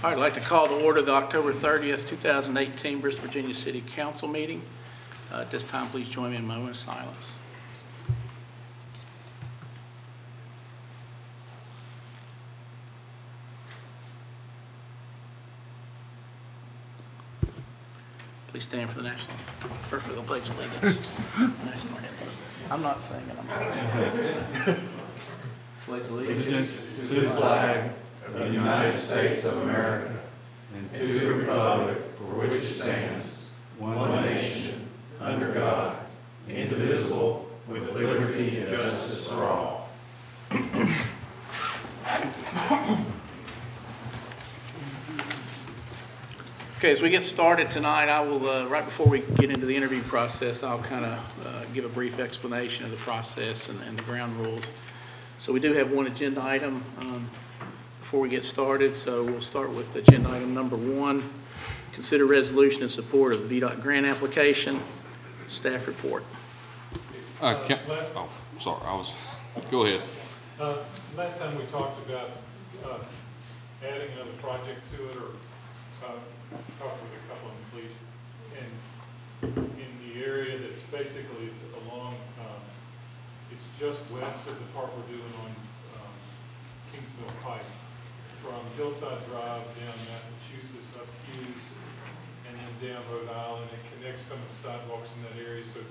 All right, I'd like to call to order the October 30th, 2018 Bristol, Virginia City Council meeting. At this time, please join me in a moment of silence. Please stand for the national, or for the pledge of allegiance. National anthem. I'm not singing, I'm singing. Pledge allegiance To the flag of the United States of America and to the republic for which it stands, one nation, under God, indivisible, with liberty and justice for all. Okay, as we get started tonight, I will, right before we get into the interview process, I'll kind of give a brief explanation of the process and the ground rules. So we do have one agenda item before we get started, so we'll start with agenda item number 1. Consider resolution in support of the VDOT grant application. Staff report. Oh, sorry, go ahead. Last time we talked about adding another project to it, or talked with a couple of them, please. And in the area that's basically, it's along, it's just west of the part we're doing on Kings Mill Pike. From Hillside Drive down Massachusetts, up Hughes, and then down Rhode Island. It connects some of the sidewalks in that area so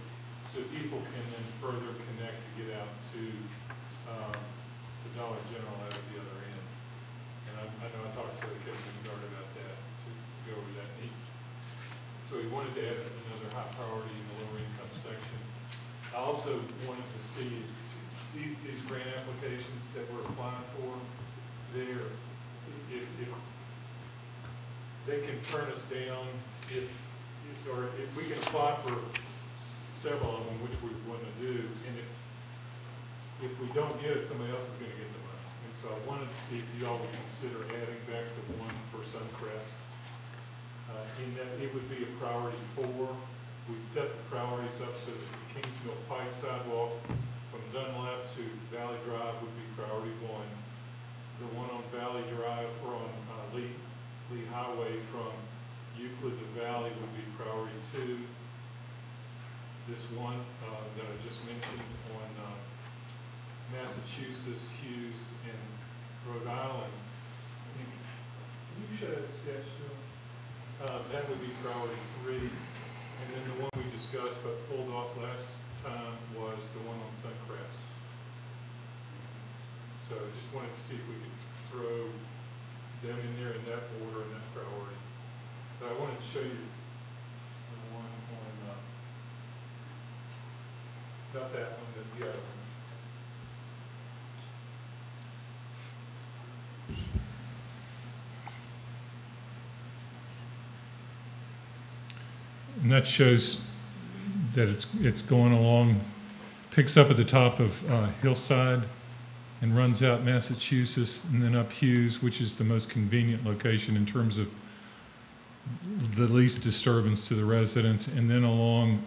people can then further connect to get out to the Dollar General out of the other end. And I know I talked to the Kevin Guard about that, to go over that. So he wanted to add another high priority in the lower income section. I also wanted to see these grant applications that we're applying for, if they can turn us down, if we can apply for several of them, which we want to do, and if we don't get it, somebody else is going to get the money. And so I wanted to see if you all would consider adding back the one for Suncrest. In that it would be a priority 4. We'd set the priorities up so that the Kingsmill Pike sidewalk from Dunlap to Valley Drive would be priority 1. The one on Valley Drive or on Lee Highway from Euclid to Valley would be priority 2. This one that I just mentioned on Massachusetts, Hughes, and Rhode Island. Can you show that sketch to them? That would be priority 3. And then the one we discussed but pulled off last time was the one on Suncrest. So I just wanted to see if we could throw them in there in that order and that priority. But I wanted to show you the one on, not that one, but the other one. And that shows that it's going along, picks up at the top of Hillside and runs out Massachusetts and then up Hughes, which is the most convenient location in terms of the least disturbance to the residents, and then along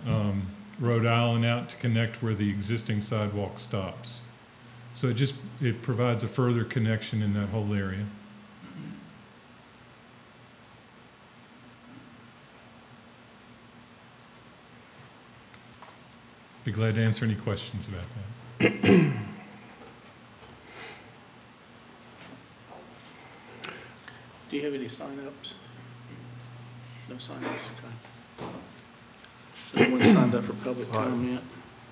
Rhode Island out to connect where the existing sidewalk stops. So it provides a further connection in that whole area. Be glad to answer any questions about that. Do you have any sign-ups? No sign-ups, okay. So no one signed up for public comment?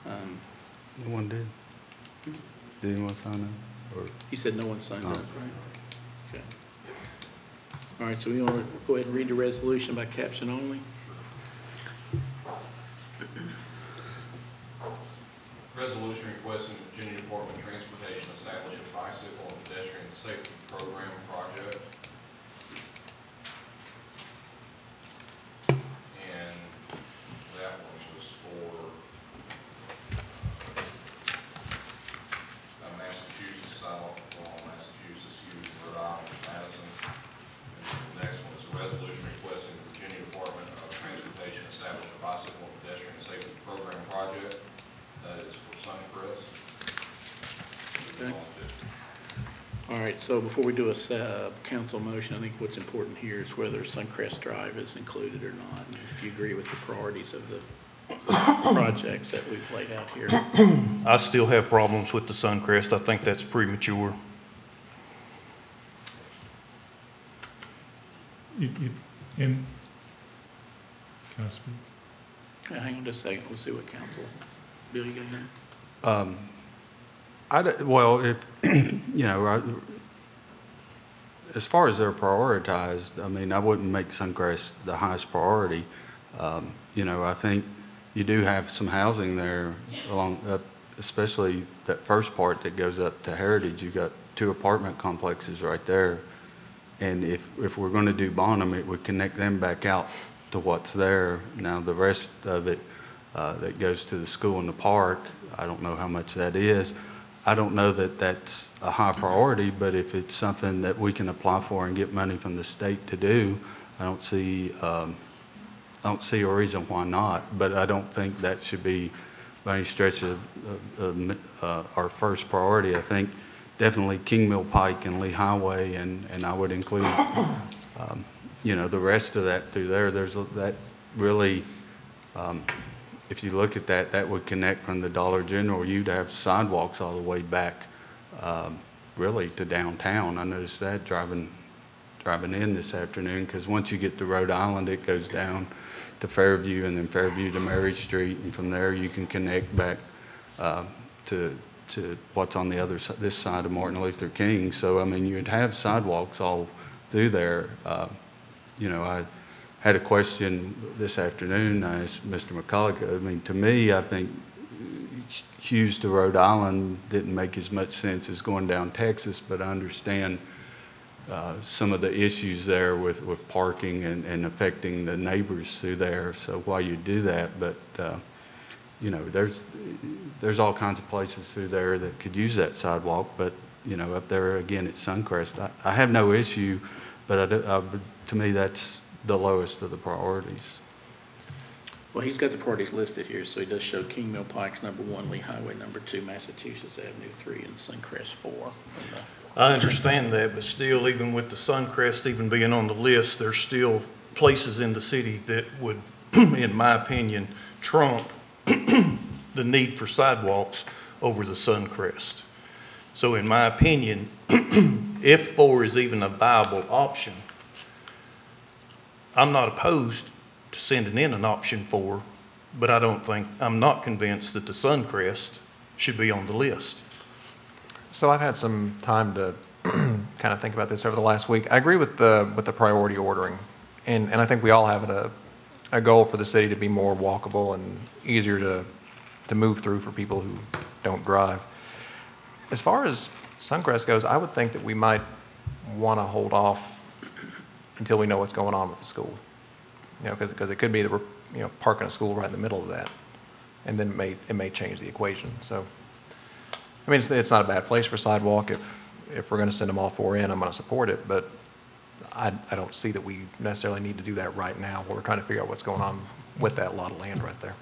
No one did. Did anyone sign up? Or? You said no one signed up, right? Okay. All right, so we want to go ahead and read the resolution by caption only. Resolution requesting the Virginia Department of Transportation establish a bicycle and pedestrian safety program project. And that one was for Massachusetts sidewalk along Massachusetts, Hughes, Rhode Island, Madison. And the next one is a resolution requesting the Virginia Department of Transportation establish a bicycle and pedestrian safety program project. That is for Suncrest. Okay. All right, so before we do a council motion, I think what's important here is whether Suncrest Drive is included or not, and if you agree with the priorities of the projects that we've laid out here. I still have problems with the Suncrest. I think that's premature. And can I speak? Hang on just a second, we'll see what council, Bill, you got anything? Well, if, you know, as far as they're prioritized, I mean, I wouldn't make Suncrest the highest priority. You know, I think you do have some housing there along, especially that first part that goes up to Heritage. You've got 2 apartment complexes right there. And if we're going to do Bonham, it would connect them back out to what's there. Now, the rest of it that goes to the school and the park, I don't know how much that is. I don't know that that's a high priority, but if it's something that we can apply for and get money from the state to do, I don't see a reason why not. But I don't think that should be by any stretch of our first priority. I think definitely King Mill Pike and Lee Highway, and I would include, you know, the rest of that through there. There's that really. If you look at that, that would connect from the Dollar General. You'd have sidewalks all the way back, really to downtown. I noticed that driving in this afternoon, because once you get to Rhode Island, it goes down to Fairview, and then Fairview to Mary Street, and from there you can connect back to what's on the other side, this side of Martin Luther King. So I mean, you'd have sidewalks all through there. You know, I had a question this afternoon. I asked Mr. McCulloch. I mean, to me, I think Hughes to Rhode Island didn't make as much sense as going down Texas, but I understand some of the issues there with parking and affecting the neighbors through there. So why you do that, but you know, there's all kinds of places through there that could use that sidewalk. But you know, up there again at Suncrest, I have no issue, but to me that's the lowest of the priorities. Well, he's got the priorities listed here, so he does show King Mill Pikes #1, Lee Highway #2, Massachusetts Avenue 3, and Suncrest 4. I understand that, but still, even with the Suncrest even being on the list, there's still places in the city that would, in my opinion, trump the need for sidewalks over the Suncrest. So in my opinion, if 4 is even a viable option, I'm not opposed to sending in an option 4, but I'm not convinced that the Suncrest should be on the list. So I've had some time to kind of think about this over the last week. I agree with the priority ordering, and I think we all have a goal for the city to be more walkable and easier to move through for people who don't drive. As far as Suncrest goes, I would think that we might want to hold off until we know what's going on with the school. You know, because it could be that we're, you know, parking a school right in the middle of that, and then it may change the equation. So, I mean, it's not a bad place for sidewalk. If we're going to send them all 4 in, I'm going to support it, but I don't see that we necessarily need to do that right now while we're trying to figure out what's going on with that lot of land right there.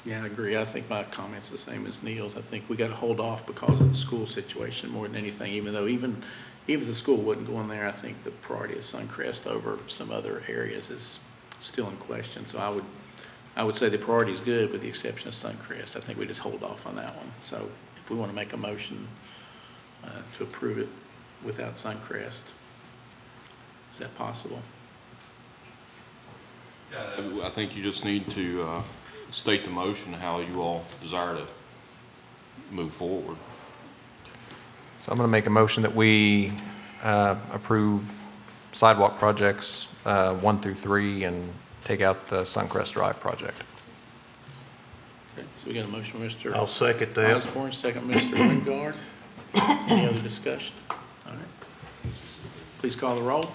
Yeah, I agree. I think my comment's the same as Neil's. I think we got to hold off because of the school situation more than anything, even though even if the school wouldn't go in there, I think the priority of Suncrest over some other areas is still in question. So I would say the priority is good with the exception of Suncrest. I think we just hold off on that one. So if we want to make a motion to approve it without Suncrest, is that possible? Yeah, I think you just need to state the motion, how you all desire to move forward. So I'm going to make a motion that we approve sidewalk projects 1 through 3 and take out the Suncrest Drive project. Okay, so we got a motion from Mr. I'll second that. Osborne, second Mr. Wingard. Any other discussion? All right. Please call the roll.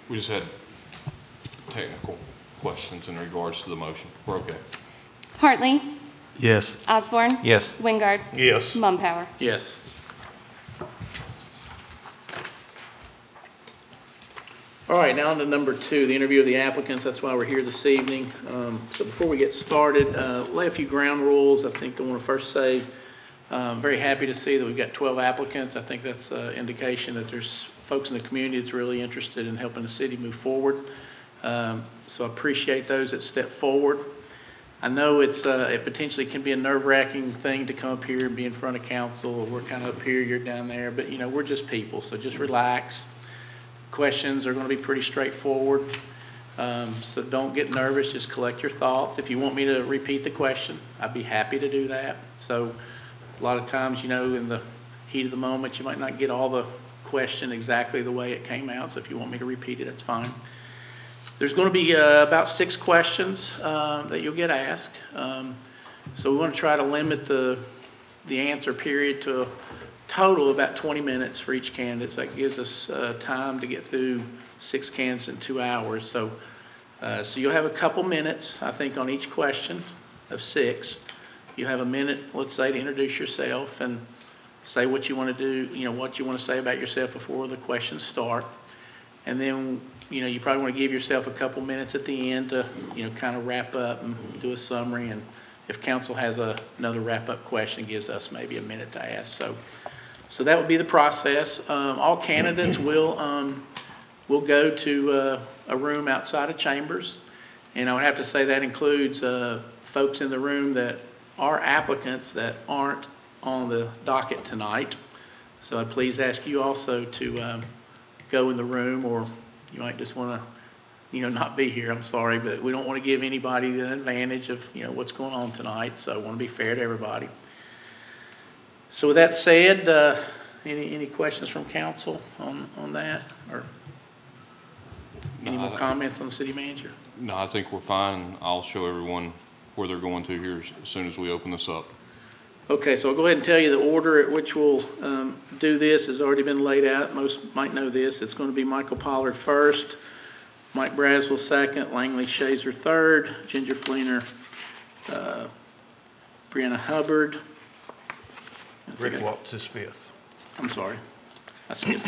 We just had technical questions in regards to the motion. We're okay. Hartley, Yes. Osborne, Yes. Wingard, Yes. Mumpower. Yes. All right, now on to number 2, the interview of the applicants. That's why we're here this evening. So before we get started, lay a few ground rules. I think I want to first say I'm very happy to see that we've got 12 applicants. I think that's an indication that there's folks in the community that's really interested in helping the city move forward. So I appreciate those that step forward. I know it potentially can be a nerve-wracking thing to come up here and be in front of council. We're kind of up here, you're down there, but you know, we're just people, so just relax. Questions are going to be pretty straightforward, so don't get nervous, just collect your thoughts. If you want me to repeat the question, I'd be happy to do that. So a lot of times, you know, in the heat of the moment, you might not get all the question exactly the way it came out, so if you want me to repeat it, that's fine. There's going to be about 6 questions that you'll get asked, so we want to try to limit the answer period to a total of about 20 minutes for each candidate. So that gives us time to get through 6 candidates in 2 hours. So you'll have a couple minutes, I think, on each question of 6. You have a minute, let's say, to introduce yourself and say what you want to do, you know, what you want to say about yourself before the questions start. And then, you know, you probably want to give yourself a couple minutes at the end to, you know, kind of wrap up and do a summary. And if council has another wrap-up question, it gives us maybe a minute to ask. So that would be the process. All candidates will go to a room outside of chambers, and I would have to say that includes folks in the room that are applicants that aren't on the docket tonight. So I'd please ask you also to go in the room, or you might just want to, you know, not be here. I'm sorry, but we don't want to give anybody an advantage of, you know, what's going on tonight. So I want to be fair to everybody. So with that said, any questions from council on that, or any more comments on the city manager? No, I think we're fine. I'll show everyone where they're going to here as soon as we open this up. Okay, so I'll go ahead and tell you the order at which we'll do this has already been laid out. Most might know this. It's going to be Michael Pollard first, Mike Braswell second, Langley Shazer third, Ginger Fleener, Brianna Hubbard. Rick Watts is 5th. I'm sorry, I skipped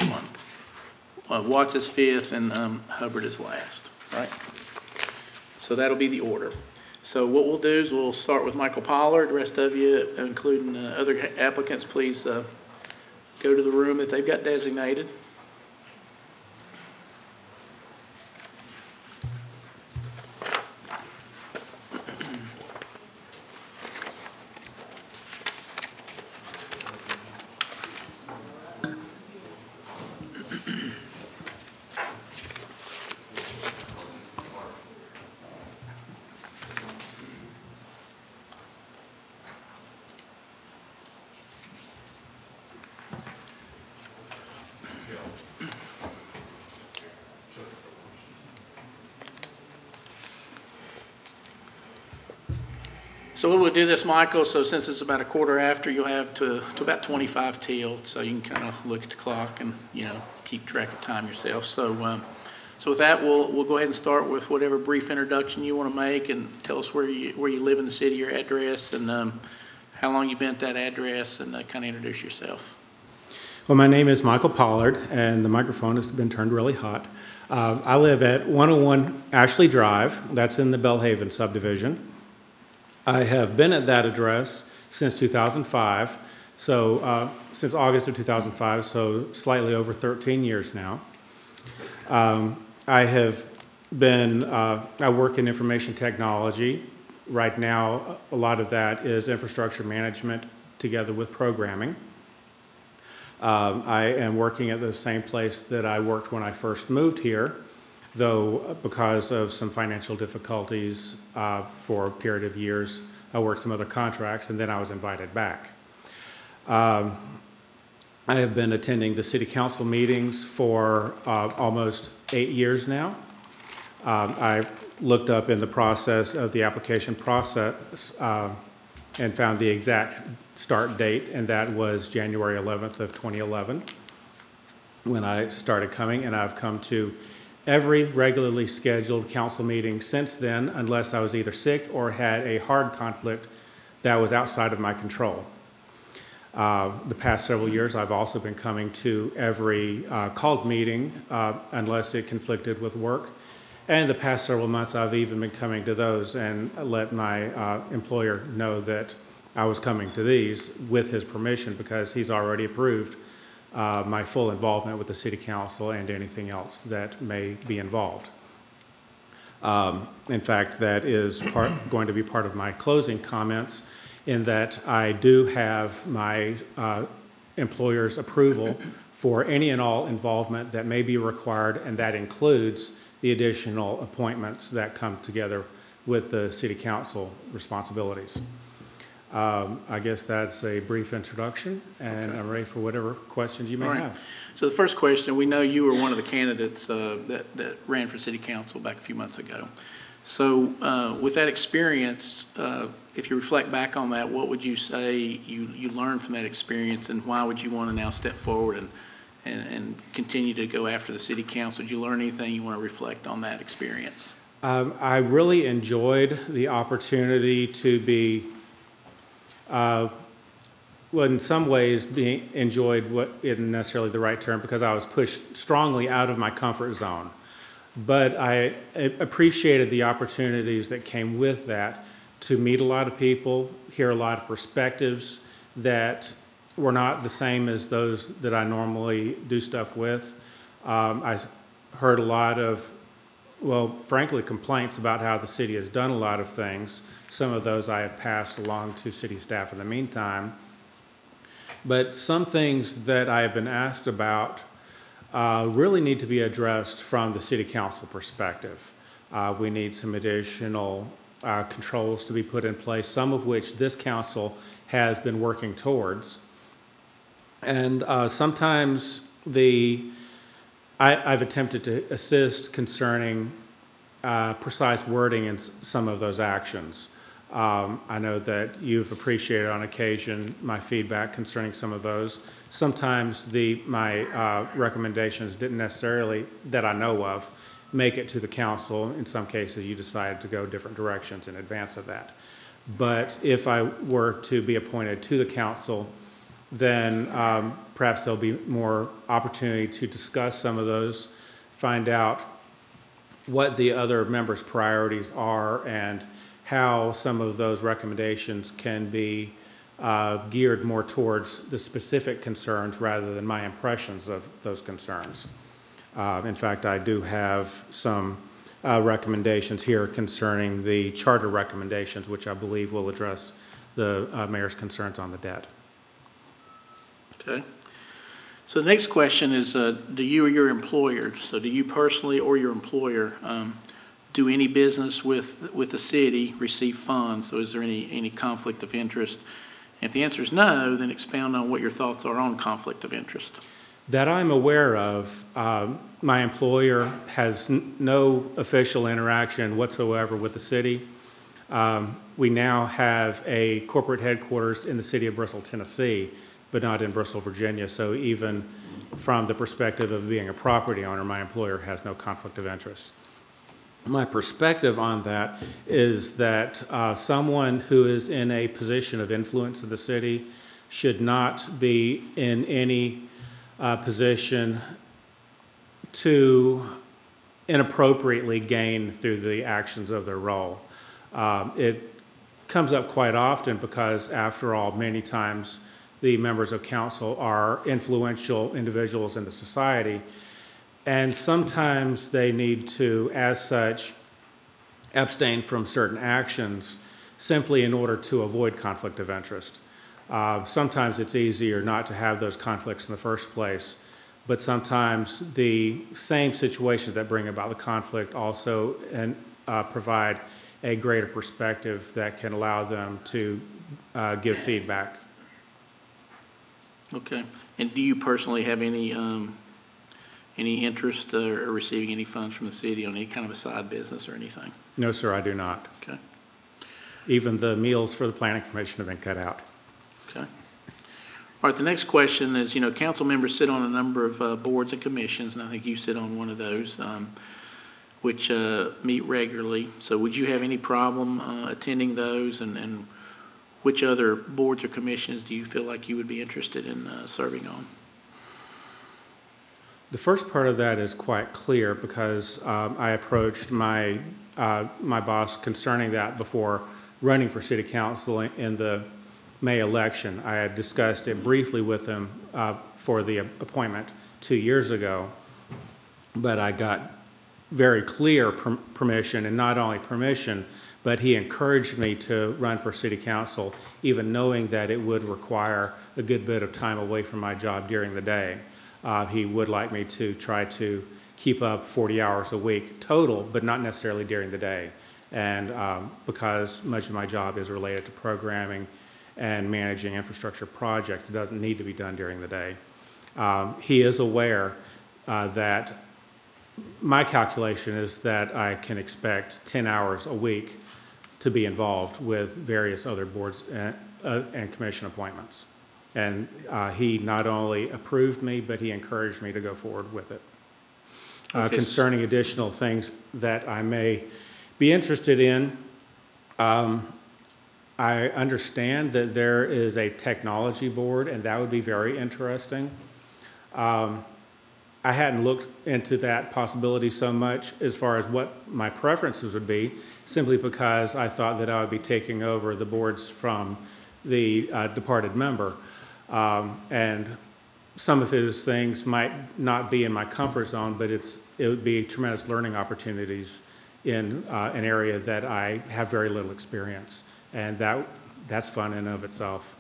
one. Watts is 5th and Hubbard is last, right? So that'll be the order. So what we'll do is we'll start with Michael Pollard. The rest of you, including other applicants, please go to the room that they've got designated. So we'll do this, Michael. So since it's about a quarter after, you'll have to about 25 till, so you can kind of look at the clock and, you know, keep track of time yourself. So so with that, we'll go ahead and start with whatever brief introduction you want to make, and tell us where you live in the city, your address, and how long you've been at that address, and kind of introduce yourself. Well, my name is Michael Pollard, and the microphone has been turned really hot. I live at 101 Ashley Drive. That's in the Bellhaven subdivision. I have been at that address since 2005, so since August of 2005, so slightly over 13 years now. I have been, I work in information technology. Right now, a lot of that is infrastructure management together with programming. I am working at the same place that I worked when I first moved here, though because of some financial difficulties for a period of years, I worked some other contracts, and then I was invited back. I have been attending the city council meetings for almost 8 years now. I looked up in the process of the application process and found the exact start date, and that was January 11th of 2011 when I started coming, and I've come to every regularly scheduled council meeting since then, unless I was either sick or had a hard conflict that was outside of my control. The past several years, I've also been coming to every called meeting unless it conflicted with work. And the past several months, I've even been coming to those and let my employer know that I was coming to these with his permission because he's already approved my full involvement with the city council and anything else that may be involved. In fact, that is going to be part of my closing comments, in that I do have my employer's approval for any and all involvement that may be required, and that includes the additional appointments that come together with the city council responsibilities. I guess that's a brief introduction, and I'm ready for whatever questions you may have. So the first question, we know you were one of the candidates that ran for city council back a few months ago. So with that experience, if you reflect back on that, what would you say you learned from that experience, and why would you want to now step forward and continue to go after the city council? Did you learn anything you want to reflect on that experience? I really enjoyed the opportunity to be, well, in some ways, enjoyed what isn't necessarily the right term, because I was pushed strongly out of my comfort zone. But I appreciated the opportunities that came with that, to meet a lot of people, hear a lot of perspectives that were not the same as those that I normally do stuff with. I heard a lot of, well, frankly, complaints about how the city has done a lot of things. Some of those I have passed along to city staff in the meantime. But some things that I have been asked about really need to be addressed from the city council perspective. We need some additional controls to be put in place, some of which this council has been working towards. And sometimes I've attempted to assist concerning precise wording in some of those actions. I know that you've appreciated on occasion my feedback concerning some of those. Sometimes my recommendations didn't necessarily, that I know of, make it to the council. In some cases, you decided to go different directions in advance of that. But if I were to be appointed to the council, then perhaps there'll be more opportunity to discuss some of those, find out what the other members' priorities are, and how some of those recommendations can be geared more towards the specific concerns rather than my impressions of those concerns. In fact, I do have some recommendations here concerning the charter recommendations, which I believe will address the mayor's concerns on the debt. Okay. So the next question is, do you or your employer, so do you personally or your employer do any business with the city, receive funds? So is there any conflict of interest? And if the answer is no, then expound on what your thoughts are on conflict of interest. That I'm aware of, my employer has no official interaction whatsoever with the city. We now have a corporate headquarters in the city of Bristol, Tennessee, but not in Bristol, Virginia. So even from the perspective of being a property owner, my employer has no conflict of interest. My perspective on that is that someone who is in a position of influence in the city should not be in any position to inappropriately gain through the actions of their role. It comes up quite often because, after all, many times the members of council are influential individuals in the society, and sometimes they need to, as such, abstain from certain actions simply in order to avoid conflict of interest. Sometimes it's easier not to have those conflicts in the first place, but sometimes the same situations that bring about the conflict also provide a greater perspective that can allow them to give feedback. Okay. And do you personally have any interest or receiving any funds from the city on any kind of a side business or anything? No, sir, I do not. Okay. Even the meals for the planning commission have been cut out. Okay. All right, the next question is, council members sit on a number of boards and commissions, and I think you sit on one of those, which meet regularly. So would you have any problem attending those, and which other boards or commissions do you feel like you would be interested in serving on? The first part of that is quite clear because I approached my boss concerning that before running for city council in the May election. I had discussed it briefly with him for the appointment 2 years ago, but I got very clear permission, and not only permission, but he encouraged me to run for city council, even knowing that it would require a good bit of time away from my job during the day. He would like me to try to keep up 40 hours a week total, but not necessarily during the day. And because much of my job is related to programming and managing infrastructure projects, it doesn't need to be done during the day. He is aware that my calculation is that I can expect 10 hours a week to be involved with various other boards and commission appointments. And he not only approved me, but he encouraged me to go forward with it. Okay. Concerning additional things that I may be interested in, I understand that there is a technology board, and that would be very interesting. I hadn't looked into that possibility so much as far as what my preferences would be, simply because I thought that I would be taking over the boards from the departed member. And some of his things might not be in my comfort zone, but it would be tremendous learning opportunities in an area that I have very little experience. And that's fun in and of itself,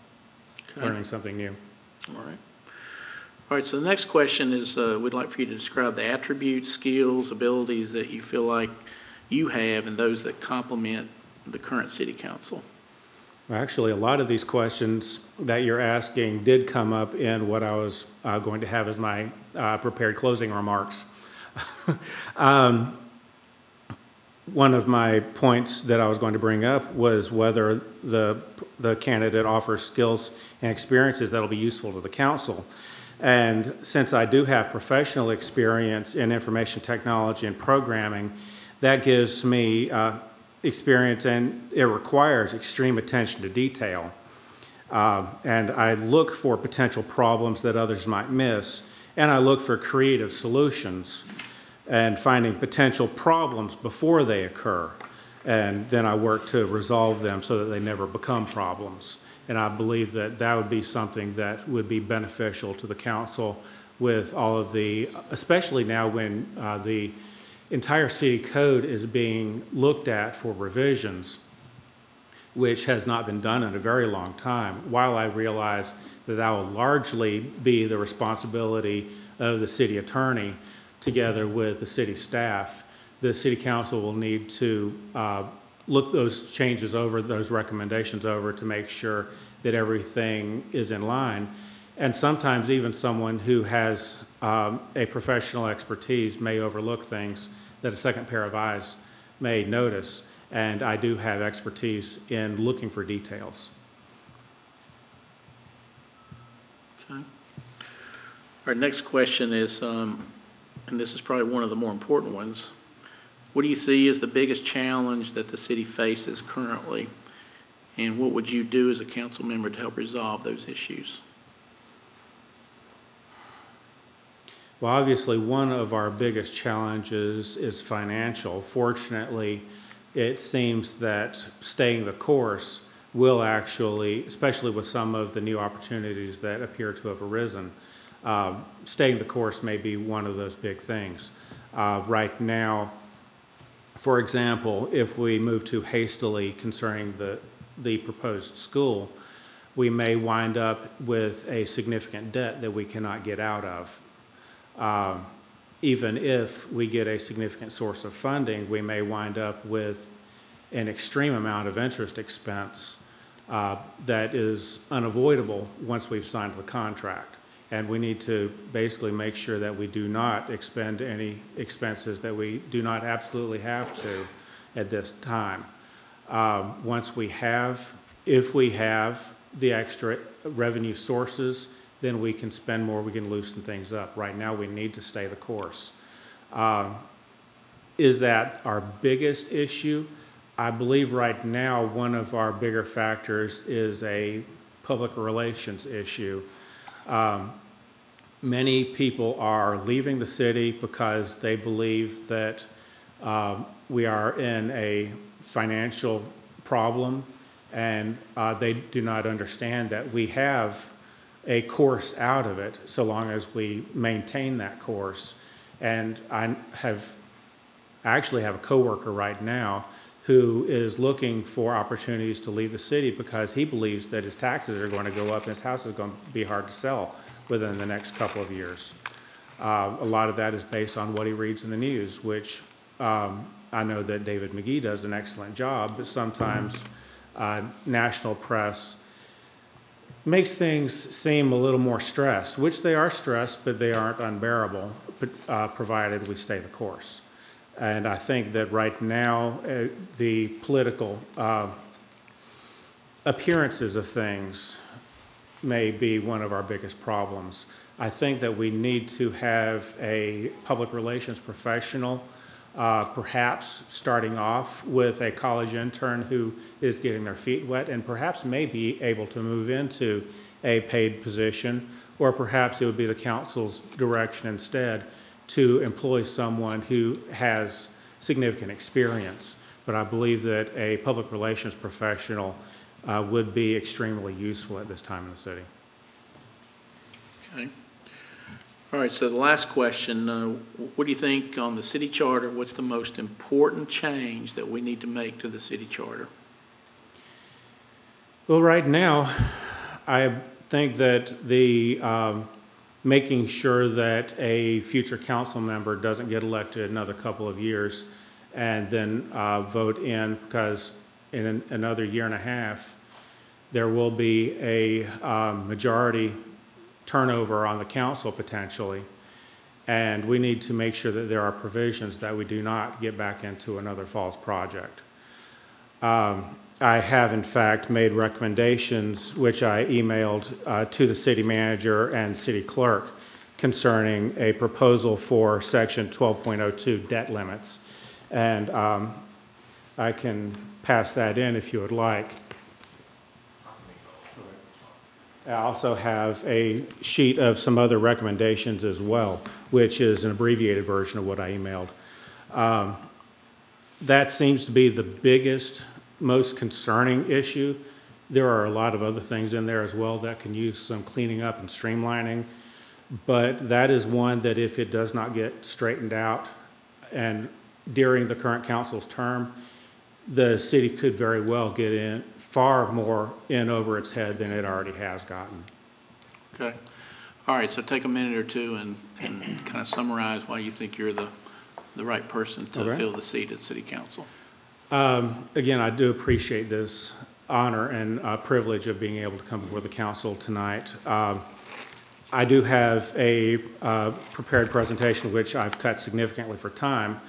Okay. learning something new. All right. All right, so the next question is, we'd like for you to describe the attributes, skills, abilities that you feel like you have and those that complement the current city council. Well, actually, a lot of these questions that you're asking did come up in what I was going to have as my prepared closing remarks. One of my points that I was going to bring up was whether the candidate offers skills and experiences that will be useful to the council. And since I do have professional experience in information technology and programming, that gives me experience, and it requires extreme attention to detail. And I look for potential problems that others might miss, and I look for creative solutions and finding potential problems before they occur. And then I work to resolve them so that they never become problems. And I believe that that would be something that would be beneficial to the council with all of the, especially now when the entire city code is being looked at for revisions, which has not been done in a very long time. While I realize that that will largely be the responsibility of the city attorney together with the city staff, the city council will need to look those changes over, those recommendations over, to make sure that everything is in line. And sometimes even someone who has a professional expertise may overlook things that a second pair of eyes may notice. And I do have expertise in looking for details. Okay. Our next question is, and this is probably one of the more important ones, what do you see as the biggest challenge that the city faces currently? And what would you do as a council member to help resolve those issues? Well, obviously, one of our biggest challenges is financial. Fortunately, it seems that staying the course will actually, especially with some of the new opportunities that appear to have arisen, staying the course may be one of those big things. Right now, for example, if we move too hastily concerning the proposed school, we may wind up with a significant debt that we cannot get out of. Even if we get a significant source of funding, we may wind up with an extreme amount of interest expense that is unavoidable once we've signed the contract. And we need to basically make sure that we do not expend any expenses that we do not absolutely have to at this time. If we have the extra revenue sources, then we can spend more, we can loosen things up. Right now, we need to stay the course. Is that our biggest issue? I believe right now one of our bigger factors is a public relations issue. Many people are leaving the city because they believe that we are in a financial problem, and they do not understand that we have a course out of it so long as we maintain that course. And I actually have a coworker right now who is looking for opportunities to leave the city because he believes that his taxes are going to go up and his house is going to be hard to sell within the next couple of years. A lot of that is based on what he reads in the news, which I know that David McGee does an excellent job, but sometimes national press makes things seem a little more stressed, which they are stressed, but they aren't unbearable, provided we stay the course. And I think that right now, the political appearances of things may be one of our biggest problems. I think that we need to have a public relations professional, perhaps starting off with a college intern who is getting their feet wet and perhaps may be able to move into a paid position, or perhaps it would be the council's direction instead to employ someone who has significant experience. But I believe that a public relations professional would be extremely useful at this time in the city. Okay. All right, so the last question, what do you think on the city charter? What's the most important change that we need to make to the city charter? Well, right now, I think that the making sure that a future council member doesn't get elected another couple of years and then vote in, because in another year and a half, there will be a majority turnover on the council potentially, and we need to make sure that there are provisions that we do not get back into another false project. I have in fact made recommendations which I emailed to the city manager and city clerk concerning a proposal for section 12.02 debt limits, and I can pass that in if you would like. I also have a sheet of some other recommendations as well, which is an abbreviated version of what I emailed. That seems to be the biggest, most concerning issue. There are a lot of other things in there as well that can use some cleaning up and streamlining, but that is one that if it does not get straightened out and during the current council's term, the city could very well get in far more in over its head than it already has gotten. Okay. All right, so take a minute or two and kind of summarize why you think you're the right person to fill the seat at city council. Again, I do appreciate this honor and privilege of being able to come before the council tonight. I do have a prepared presentation which I've cut significantly for time,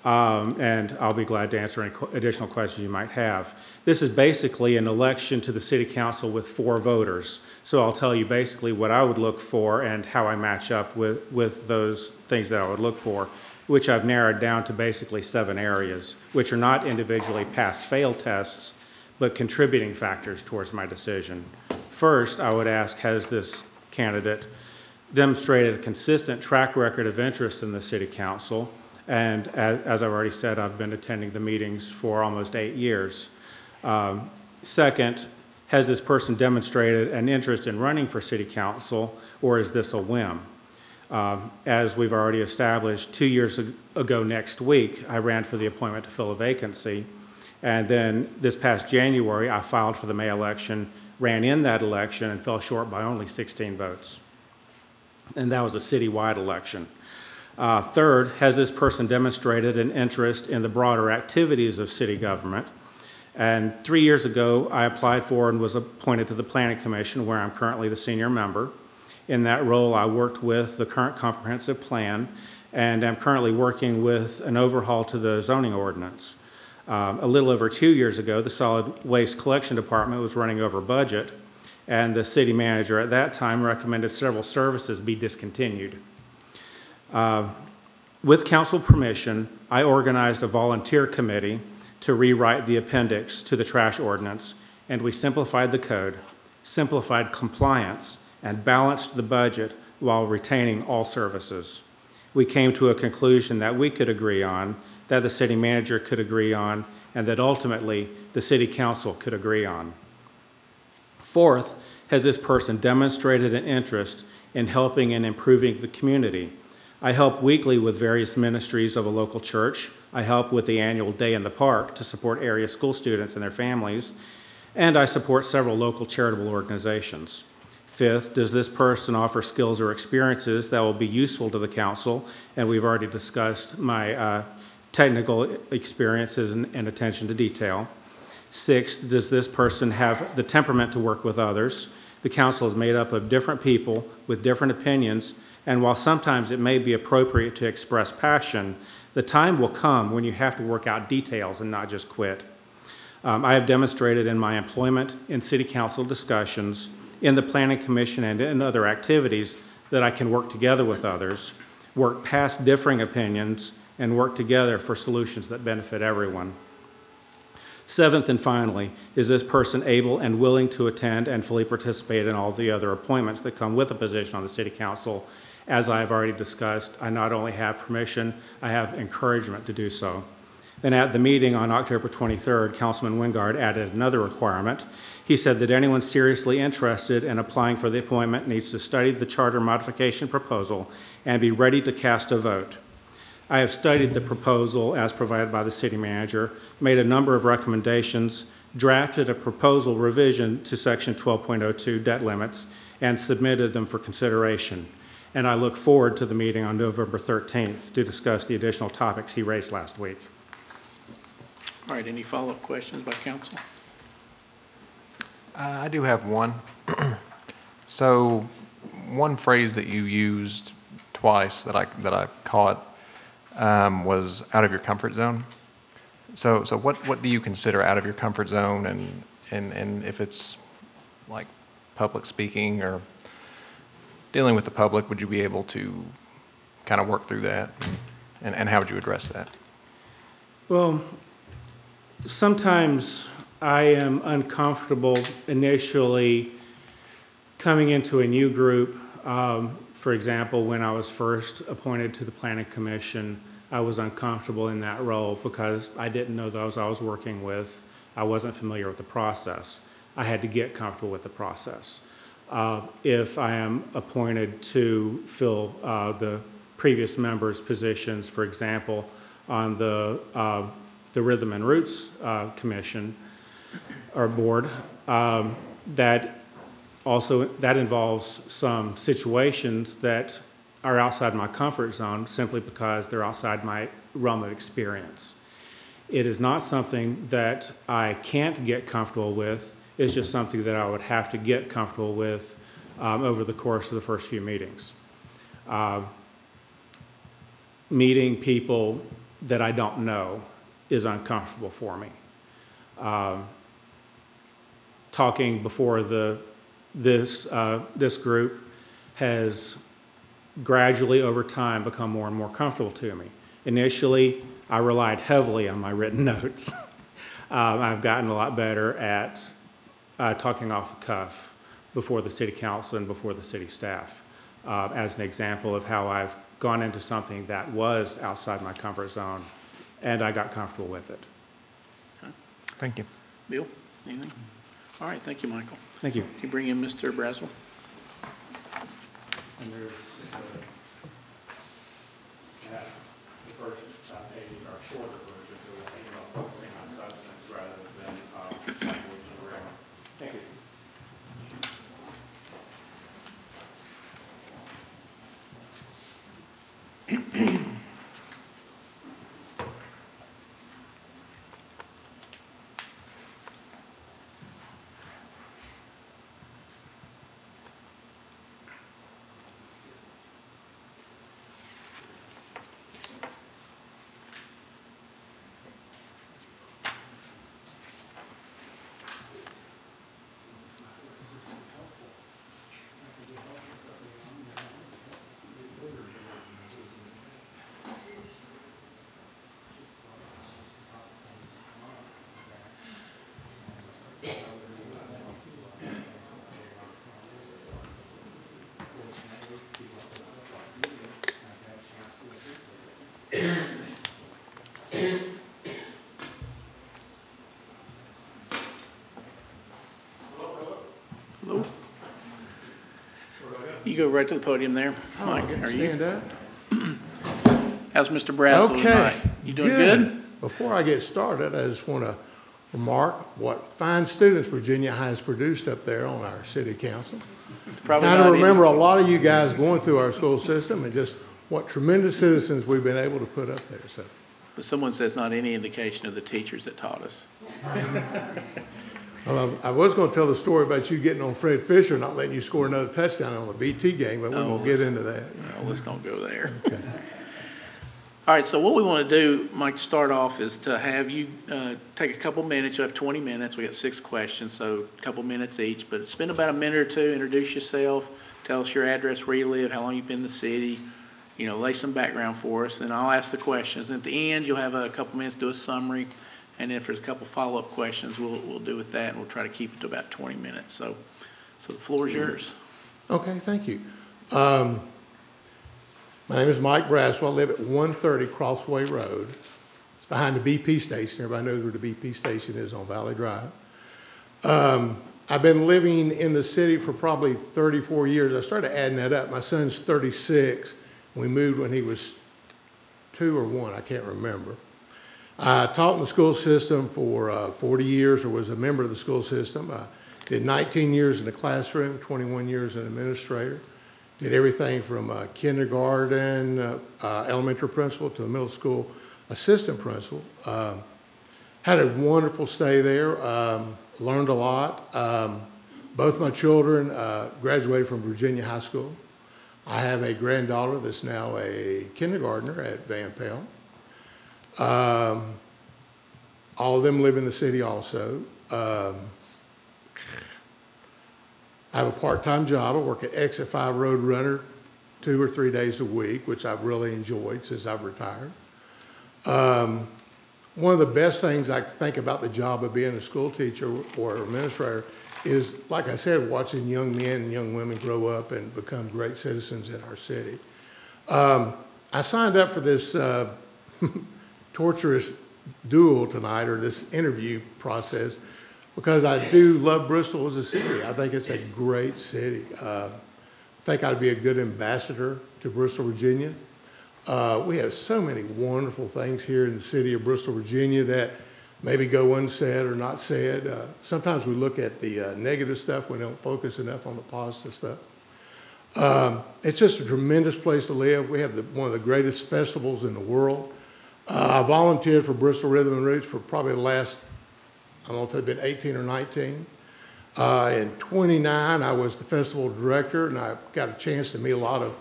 and I'll be glad to answer any additional questions you might have. This is basically an election to the city council with 4 voters. So I'll tell you basically what I would look for and how I match up with those things that I would look for, which I've narrowed down to basically 7 areas, which are not individually pass-fail tests, but contributing factors towards my decision. First, I would ask, has this candidate demonstrated a consistent track record of interest in the city council? And as I've already said, I've been attending the meetings for almost 8 years. Second, has this person demonstrated an interest in running for city council, or is this a whim? As we've already established, 2 years ago next week, I ran for the appointment to fill a vacancy. And then this past January, I filed for the May election, ran in that election, and fell short by only 16 votes. And that was a citywide election. Third, has this person demonstrated an interest in the broader activities of city government? And 3 years ago, I applied for and was appointed to the Planning Commission, where I'm currently the senior member. In that role, I worked with the current comprehensive plan, and I'm currently working with an overhaul to the zoning ordinance. A little over 2 years ago, the Solid Waste Collection Department was running over budget, and the city manager at that time recommended several services be discontinued. With council permission, I organized a volunteer committee to rewrite the appendix to the trash ordinance, and we simplified the code, simplified compliance, and balanced the budget while retaining all services. We came to a conclusion that we could agree on, that the city manager could agree on, and that ultimately the city council could agree on. Fourth, has this person demonstrated an interest in helping and improving the community? I help weekly with various ministries of a local church. I help with the annual Day in the Park to support area school students and their families, and I support several local charitable organizations. Fifth, does this person offer skills or experiences that will be useful to the council? And we've already discussed my technical experiences and attention to detail. Sixth, does this person have the temperament to work with others? The council is made up of different people with different opinions, and while sometimes it may be appropriate to express passion, the time will come when you have to work out details and not just quit. I have demonstrated in my employment, in city council discussions, in the planning commission, and in other activities that I can work together with others, work past differing opinions, and work together for solutions that benefit everyone. Seventh and finally, is this person able and willing to attend and fully participate in all the other appointments that come with a position on the city council? As I've already discussed, I not only have permission, I have encouragement to do so. And at the meeting on October 23rd, Councilman Wingard added another requirement. He said that anyone seriously interested in applying for the appointment needs to study the charter modification proposal and be ready to cast a vote. I have studied the proposal as provided by the city manager, made a number of recommendations, drafted a proposal revision to section 12.02 debt limits, and submitted them for consideration. And I look forward to the meeting on November 13th to discuss the additional topics he raised last week. All right, any follow-up questions by council? I do have one. So one phrase that you used twice that I caught was out of your comfort zone. So what do you consider out of your comfort zone, and if it's like public speaking or dealing with the public, would you be able to kind of work through that, and how would you address that? Well, sometimes I am uncomfortable initially coming into a new group. For example, when I was first appointed to the Planning Commission, I was uncomfortable in that role because I didn't know those I was working with. I wasn't familiar with the process. I had to get comfortable with the process. If I am appointed to fill the previous members' positions, for example, on the Rhythm and Roots Commission or board, that involves some situations that are outside my comfort zone simply because they're outside my realm of experience. It is not something that I can't get comfortable with. It's just something that I would have to get comfortable with over the course of the first few meetings. Meeting people that I don't know is uncomfortable for me. Talking before this group has gradually over time become more and more comfortable to me. Initially, I relied heavily on my written notes. I've gotten a lot better at talking off the cuff before the city council and before the city staff as an example of how I've gone into something that was outside my comfort zone and I got comfortable with it. Okay. Thank you. Bill, anything? All right, thank you, Michael. Thank you. Can you bring in Mr. Braswell? And there's the first page are shorter versions, so we're thinking about focusing on substance rather than language and grammar. Thank you. Hello? You go right to the podium there, Mike. Oh, Are you? stand up. How's Mr. Brazel Okay. tonight? You doing good? Before I get started, I just want to remark what fine students Virginia has produced up there on our city council. It's probably Kind of not remember a any- lot of you guys going through our school system and just what tremendous citizens we've been able to put up there. So, But someone says not any indication of the teachers that taught us. I was going to tell the story about you getting on Fred Fisher not letting you score another touchdown on the BT game, but we're Oh, going to get into that. No, let's don't go there. Okay. All right, so what we want to do, Mike, to start off is to have you take a couple minutes. You have 20 minutes. We got 6 questions, so a couple minutes each. But spend about a minute or two, introduce yourself, tell us your address, where you live, how long you've been in the city, you know, lay some background for us. Then I'll ask the questions. And at the end, you'll have a couple minutes to do a summary. And if there's a couple follow-up questions, we'll do with that, and we'll try to keep it to about 20 minutes. So the floor is yours. Okay, thank you. My name is Mike Braswell. I live at 130 Crossway Road. It's behind the BP station. Everybody knows where the BP station is on Valley Drive. I've been living in the city for probably 34 years. I started adding that up. My son's 36. We moved when he was 2 or 1, I can't remember. I taught in the school system for 40 years, or was a member of the school system. I did 19 years in the classroom, 21 years as an administrator. Did everything from kindergarten, elementary principal to a middle school assistant principal. Had a wonderful stay there, learned a lot. Both my children graduated from Virginia High School. I have a granddaughter that's now a kindergartner at Van Pelt. All of them live in the city also. I have a part-time job. I work at Exit 5 Road Runner 2 or 3 days a week, which I've really enjoyed since I've retired. One of the best things I think about the job of being a school teacher or administrator is, like I said, watching young men and young women grow up and become great citizens in our city. I signed up for this torturous duel tonight, or this interview process, because I do love Bristol as a city. I think it's a great city. I think I'd be a good ambassador to Bristol, Virginia. We have so many wonderful things here in the city of Bristol, Virginia that maybe go unsaid or not said. Sometimes we look at the negative stuff. We don't focus enough on the positive stuff. It's just a tremendous place to live. We have one of the greatest festivals in the world. I volunteered for Bristol Rhythm and Roots for probably the last, I don't know if it's been 18 or 19. In 29, I was the festival director, and I got a chance to meet a lot of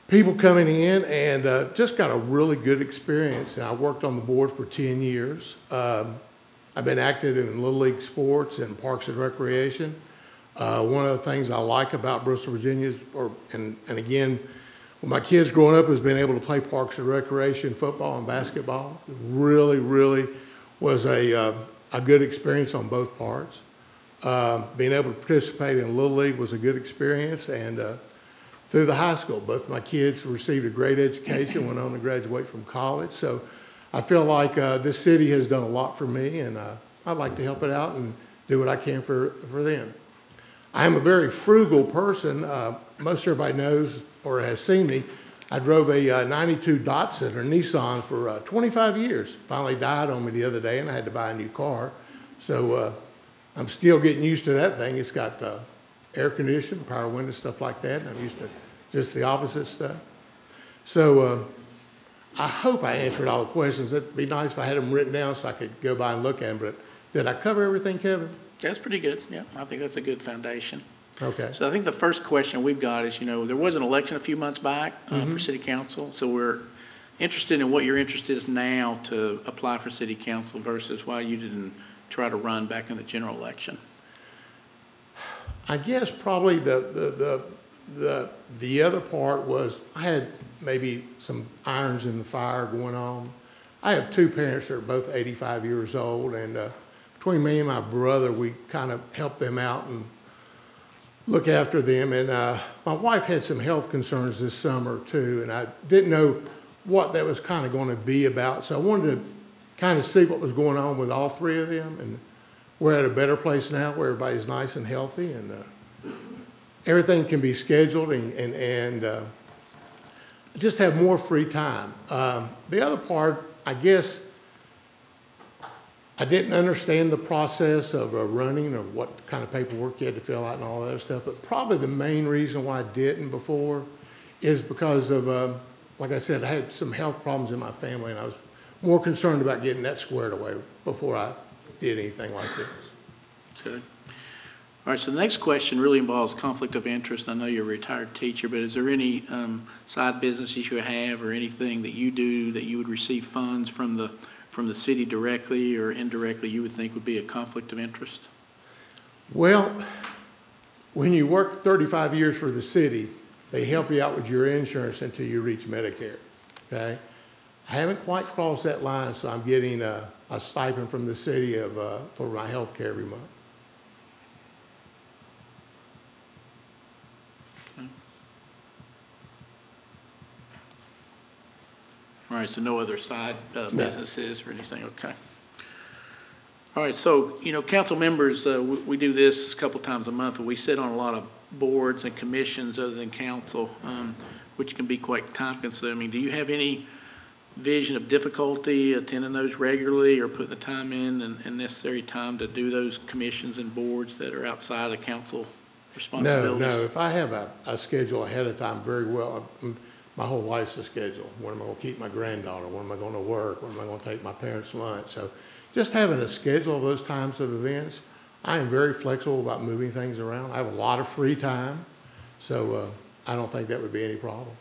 people coming in, and just got a really good experience. And I worked on the board for 10 years. I've been active in Little League sports and parks and recreation. One of the things I like about Bristol, Virginia is, and again, when my kids growing up, has been able to play parks and recreation, football and basketball. It really, really was a good experience on both parts. Being able to participate in Little League was a good experience, and through the high school, both my kids received a great education, went on to graduate from college. So I feel like this city has done a lot for me, and I'd like to help it out and do what I can for them. I am a very frugal person. Most everybody knows or has seen me. I drove a 92 Datsun or Nissan for 25 years. Finally died on me the other day, and I had to buy a new car. So I'm still getting used to that thing. It's got air conditioning, power windows, stuff like that, and I'm used to just the opposite stuff. So I hope I answered all the questions. It'd be nice if I had them written down so I could go by and look at them, but did I cover everything, Kevin? That's pretty good. Yeah, I think that's a good foundation. Okay. So I think the first question we've got is, you know, there was an election a few months back for city council. So we're interested in what your interest is now to apply for city council versus why you didn't try to run back in the general election. I guess probably the other part was I had maybe some irons in the fire going on. I have 2 parents that are both 85 years old, and between me and my brother, we kind of helped them out and look after them. And my wife had some health concerns this summer too, and I didn't know what that was kind of going to be about. So I wanted to kind of see what was going on with all three of them, and we're at a better place now where everybody's nice and healthy, and everything can be scheduled and just have more free time. The other part, I guess, I didn't understand the process of running or what kind of paperwork you had to fill out and all that other stuff, but probably the main reason why I didn't before is because of, like I said, I had some health problems in my family, and I was more concerned about getting that squared away before I did anything like this. Okay. All right, so the next question really involves conflict of interest. I know you're a retired teacher, but is there any side businesses you have or anything that you do that you would receive funds from the city directly or indirectly you would think would be a conflict of interest? Well, when you work 35 years for the city, they help you out with your insurance until you reach Medicare, okay? I haven't quite crossed that line, so I'm getting a stipend from the city for my health care every month. Okay. All right, so no other side businesses or anything, okay. All right, so, you know, council members, we do this a couple times a month. We sit on a lot of boards and commissions other than council, which can be quite time consuming. Do you have any vision of difficulty attending those regularly or putting the time in and necessary time to do those commissions and boards that are outside of council responsibilities? No. If I have a schedule ahead of time very well, my whole life's a schedule. When am I going to keep my granddaughter? When am I going to work? When am I going to take my parents' lunch? So just having a schedule of those times of events, I am very flexible about moving things around. I have a lot of free time, so I don't think that would be any problem.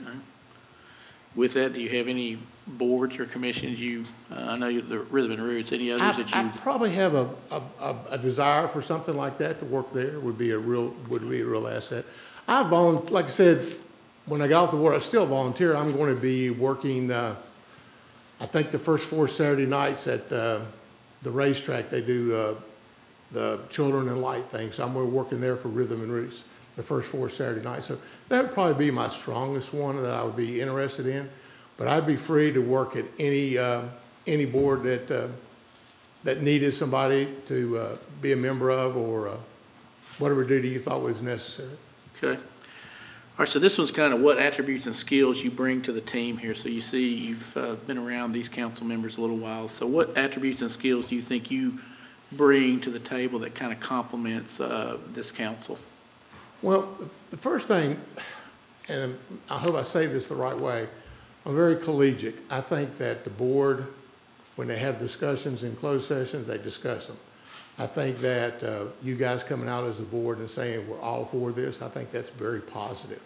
Okay. With that, do you have any boards or commissions I know the Rhythm and Roots, any others that you? I probably have a desire for something like that to work there would be a real asset. Like I said, when I got off the board, I still volunteer. I'm going to be working, I think the first 4 Saturday nights at the racetrack, they do the Children and Light thing. So I'm going to be working there for Rhythm and Roots the first 4 Saturday nights. So that would probably be my strongest one that I would be interested in. But I'd be free to work at any board that needed somebody to be a member of, or whatever duty you thought was necessary. Okay. All right, so this one's kind of what attributes and skills you bring to the team here. So you see you've been around these council members a little while. So what attributes and skills do you think you bring to the table that kind of complements this council? Well, the first thing, and I hope I say this the right way, I'm very collegiate. I think that the board, when they have discussions in closed sessions, they discuss them. I think that you guys coming out as a board and saying we're all for this, I think that's very positive.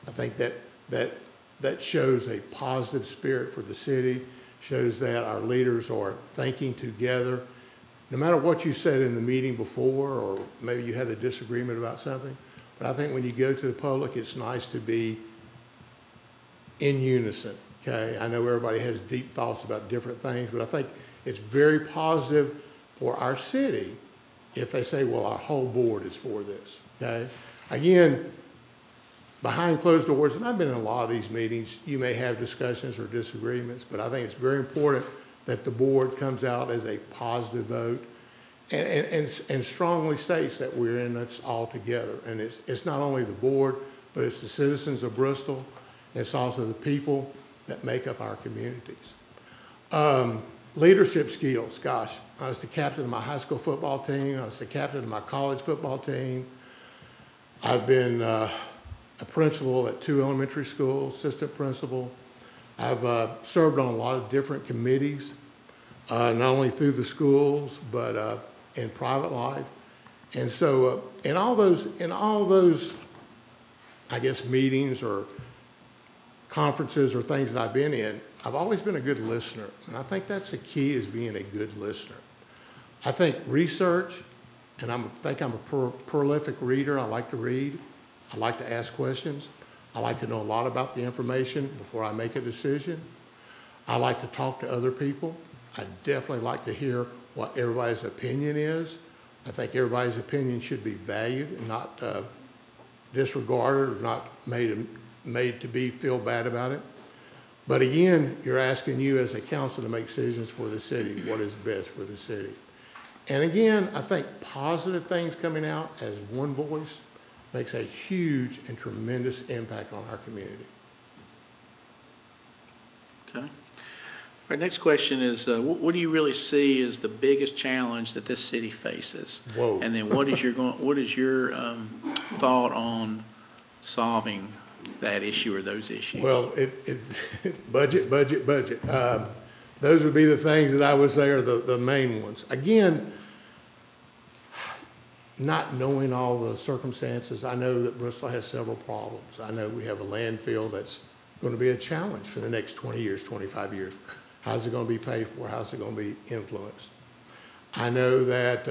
I think that shows a positive spirit for the city, shows that our leaders are thinking together. No matter what you said in the meeting before, or maybe you had a disagreement about something, but I think when you go to the public, it's nice to be in unison, okay? I know everybody has deep thoughts about different things, but I think it's very positive for our city if they say, well, our whole board is for this, okay? Again, behind closed doors, and I've been in a lot of these meetings, you may have discussions or disagreements, but I think it's very important that the board comes out as a positive vote and strongly states that we're in this all together. And it's not only the board, but it's the citizens of Bristol, and it's also the people that make up our communities. Leadership skills, gosh, I was the captain of my high school football team. I was the captain of my college football team. I've been a principal at 2 elementary schools, assistant principal. I've served on a lot of different committees, not only through the schools, but in private life. And so in all those, I guess, meetings or conferences or things that I've been in, I've always been a good listener. And I think that's the key, is being a good listener. I think research, and I think I'm a prolific reader. I like to read. I like to ask questions. I like to know a lot about the information before I make a decision. I like to talk to other people. I definitely like to hear what everybody's opinion is. I think everybody's opinion should be valued and not disregarded or not made to be feel bad about it. But again, you're asking you as a council to make decisions for the city, what is best for the city. And again, I think positive things coming out as one voice makes a huge and tremendous impact on our community. Okay. All right, next question is, what do you really see as the biggest challenge that this city faces? Whoa. And then what is your thought on solving that issue or those issues? Well, budget. Those would be the things that I would say are the main ones. Again, not knowing all the circumstances, I know that Bristol has several problems. I know we have a landfill that's going to be a challenge for the next 20 years, 25 years. How's it going to be paid for? How's it going to be influenced? I know that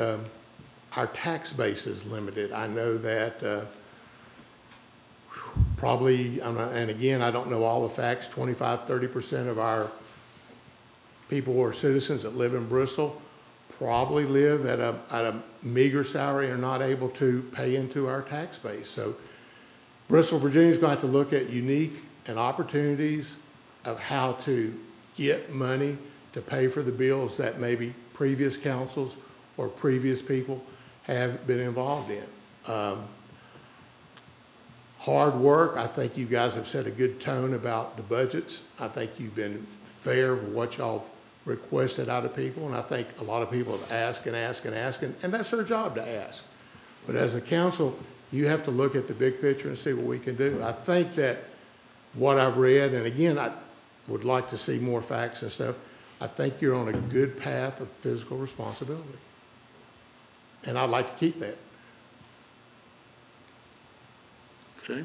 our tax base is limited. I know that probably, and again, I don't know all the facts, 25, 30% of our people or citizens that live in Bristol probably live at a meager salary and are not able to pay into our tax base. So Bristol, Virginia's going to have to look at unique and opportunities of how to get money to pay for the bills that maybe previous councils or previous people have been involved in. Hard work. I think you guys have set a good tone about the budgets. I think you've been fair with what y'all requested out of people, and I think a lot of people have asked and asked and asked, and that's their job to ask. But as a council, you have to look at the big picture and see what we can do. I think that what I've read, and again, I would like to see more facts and stuff, I think you're on a good path of fiscal responsibility. And I'd like to keep that. Okay.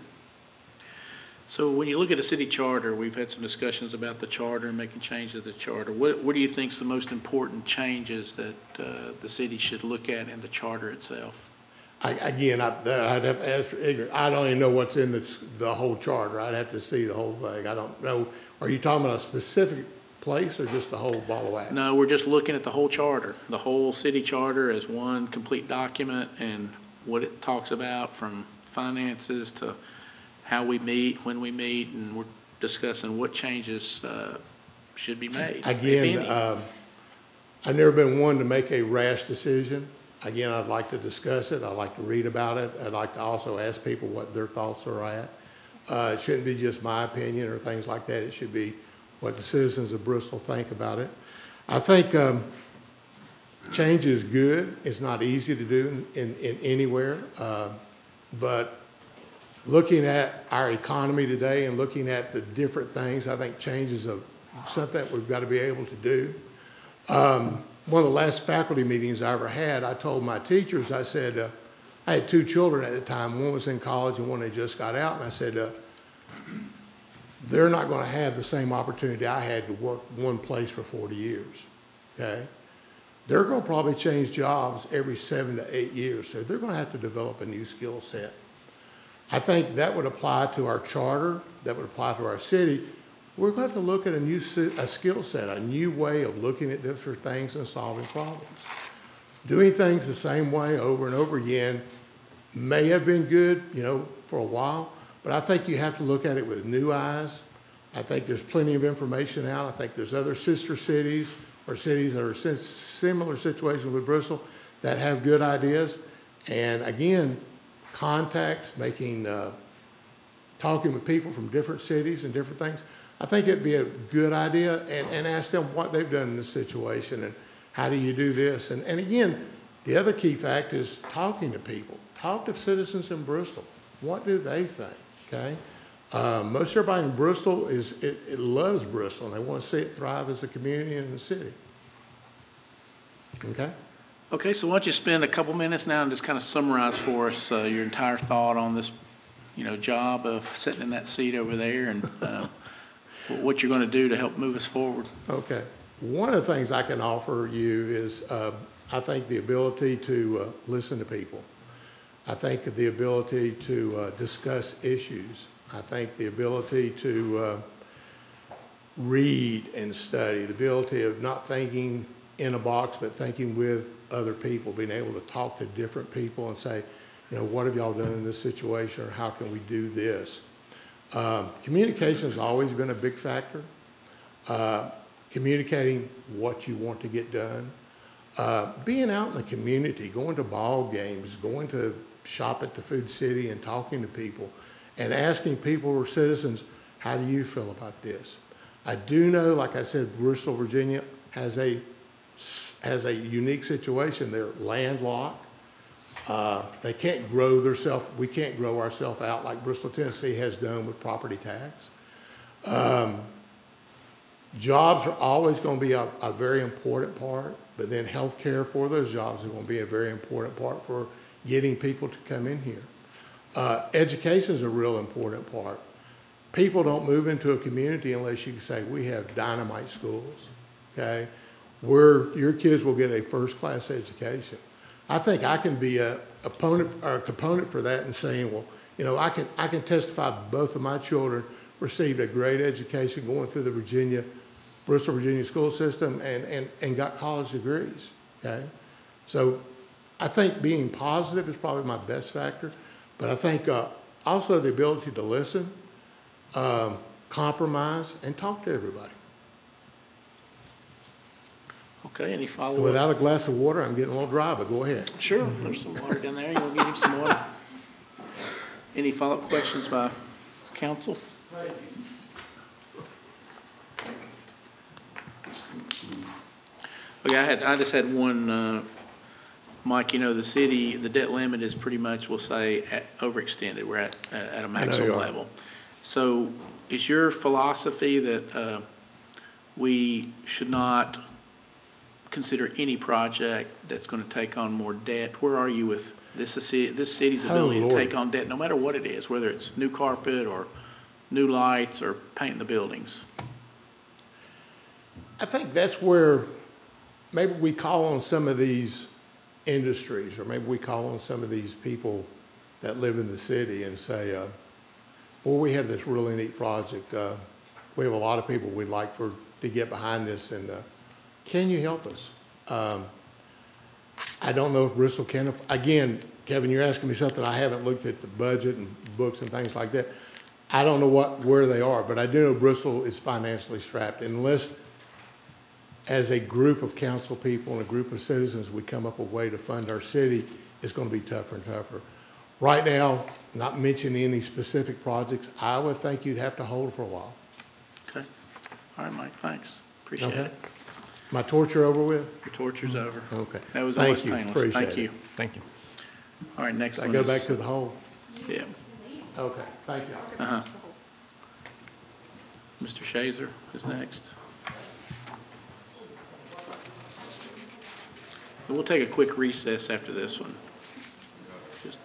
So when you look at a city charter, we've had some discussions about the charter and making changes to the charter. What do you think is the most important changes that the city should look at in the charter itself? I'd have to ask for ignorance. I don't even know what's in the whole charter. I'd have to see the whole thing. I don't know. Are you talking about a specific place or just the whole ball of wax? No, we're just looking at the whole charter, the whole city charter as one complete document and what it talks about, from finances to how we meet, when we meet, and we're discussing what changes should be made. Again, I've never been one to make a rash decision. Again, I'd like to discuss it. I'd like to read about it. I'd like to also ask people what their thoughts are at. It shouldn't be just my opinion or things like that. It should be what the citizens of Bristol think about it. I think change is good. It's not easy to do in anywhere, but looking at our economy today and looking at the different things, I think change is something that we've got to be able to do. One of the last faculty meetings I ever had, I told my teachers, I said, I had two children at the time. One was in college and one had just got out. And I said, they're not going to have the same opportunity I had to work one place for 40 years, okay? They're going to probably change jobs every 7 to 8 years. So they're going to have to develop a new skill set. I think that would apply to our charter, that would apply to our city. We're going to have to look at a skill set, a new way of looking at different things and solving problems. Doing things the same way over and over again may have been good, for a while, but I think you have to look at it with new eyes. I think there's plenty of information out. I think there's other sister cities or cities that are in similar situations with Bristol that have good ideas. And again, contacts, talking with people from different cities and different things. I think it'd be a good idea, and ask them what they've done in this situation and how do you do this. And again, the other key fact is talking to people. Talk to citizens in Bristol. What do they think, okay? Most everybody in Bristol it loves Bristol, and they want to see it thrive as a community and a city. Okay? Okay, so why don't you spend a couple minutes now and just kind of summarize for us your entire thought on this, job of sitting in that seat over there, and what you're going to do to help move us forward. Okay. One of the things I can offer you is I think the ability to listen to people. I think the ability to discuss issues. I think the ability to read and study, the ability of not thinking in a box but thinking with other people, being able to talk to different people and say, what have y'all done in this situation, or how can we do this? Communication has always been a big factor. Communicating what you want to get done. Being out in the community, going to ball games, going to shop at the Food City and talking to people and asking people or citizens, how do you feel about this? I do know, like I said, Bristol, Virginia has a unique situation. They're landlocked. They can't grow themselves. We can't grow ourselves out like Bristol, Tennessee has done with property tax. Jobs are always going to be a very important part, but then health care for those jobs is going to be a very important part for getting people to come in here. Education is a real important part. People don't move into a community unless you can say, we have dynamite schools, okay, where your kids will get a first-class education. I think I can be a component for that and saying, well, you know, I can testify both of my children received a great education going through the Bristol, Virginia school system and got college degrees, okay? So I think being positive is probably my best factor, but I think also the ability to listen, compromise, and talk to everybody. Okay, any follow-up? Without a glass of water, I'm getting a little dry, but go ahead. Sure, there's some water down there. You want to get him some water? Any follow-up questions by council? Okay, I just had one, Mike, you know, the debt limit is pretty much, we'll say, overextended. We're at a maximum level. So is your philosophy that we should not consider any project that's going to take on more debt? Where are you with this city's ability to take on debt, no matter what it is, whether it's new carpet or new lights or painting the buildings? I think that's where maybe we call on some of these industries, or maybe we call on some of these people that live in the city and say, well, we have this really neat project. We have a lot of people we'd like to get behind this, and can you help us? I don't know if Bristol can. Again, Kevin, you're asking me something. I haven't looked at the budget and books and things like that. I don't know where they are, but I do know Bristol is financially strapped. Unless, as a group of council people and a group of citizens, we come up with a way to fund our city, it's going to be tougher and tougher. Right now, not mentioning any specific projects, I would think you'd have to hold for a while. Okay. All right, Mike, thanks. Appreciate it. My torture over with? Your torture's over. Okay. That was Thank almost you. painless. Appreciate Thank you. it. Thank you. All right, next I one go is- back to the hole? Yeah. Okay, thank you. Uh-huh. Mr. Shazer is next. And we'll take a quick recess after this one. Just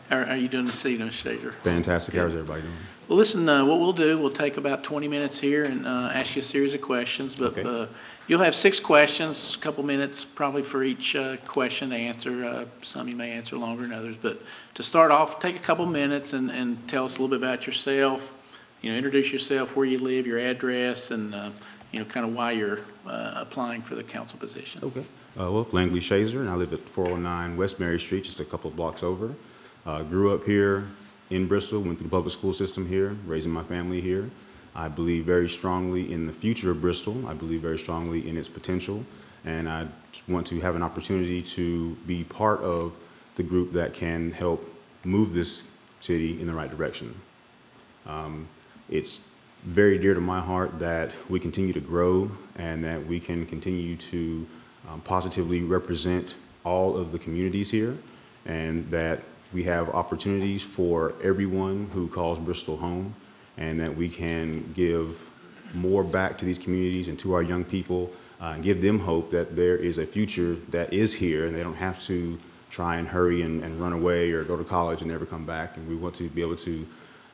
How are you doing this evening, Shazer? Fantastic. How's everybody doing? Well, listen, what we'll do, we'll take about 20 minutes here and ask you a series of questions, but Okay. You'll have 6 questions, a couple minutes probably for each question to answer. Some you may answer longer than others, but to start off, take a couple minutes and tell us a little bit about yourself. You know, introduce yourself, where you live, your address, and you know, kind of why you're applying for the council position. Okay. Well, Langley Shazer, and I live at 409 West Mary Street, just a couple of blocks over. Grew up here in Bristol, went through the public school system here, raising my family here. I believe very strongly in the future of Bristol. I believe very strongly in its potential, and I want to have an opportunity to be part of the group that can help move this city in the right direction. It's very dear to my heart that we continue to grow and that we can continue to positively represent all of the communities here, and that we have opportunities for everyone who calls Bristol home, and that we can give more back to these communities and to our young people, and give them hope that there is a future that is here and they don't have to try and hurry and run away or go to college and never come back. And we want to be able to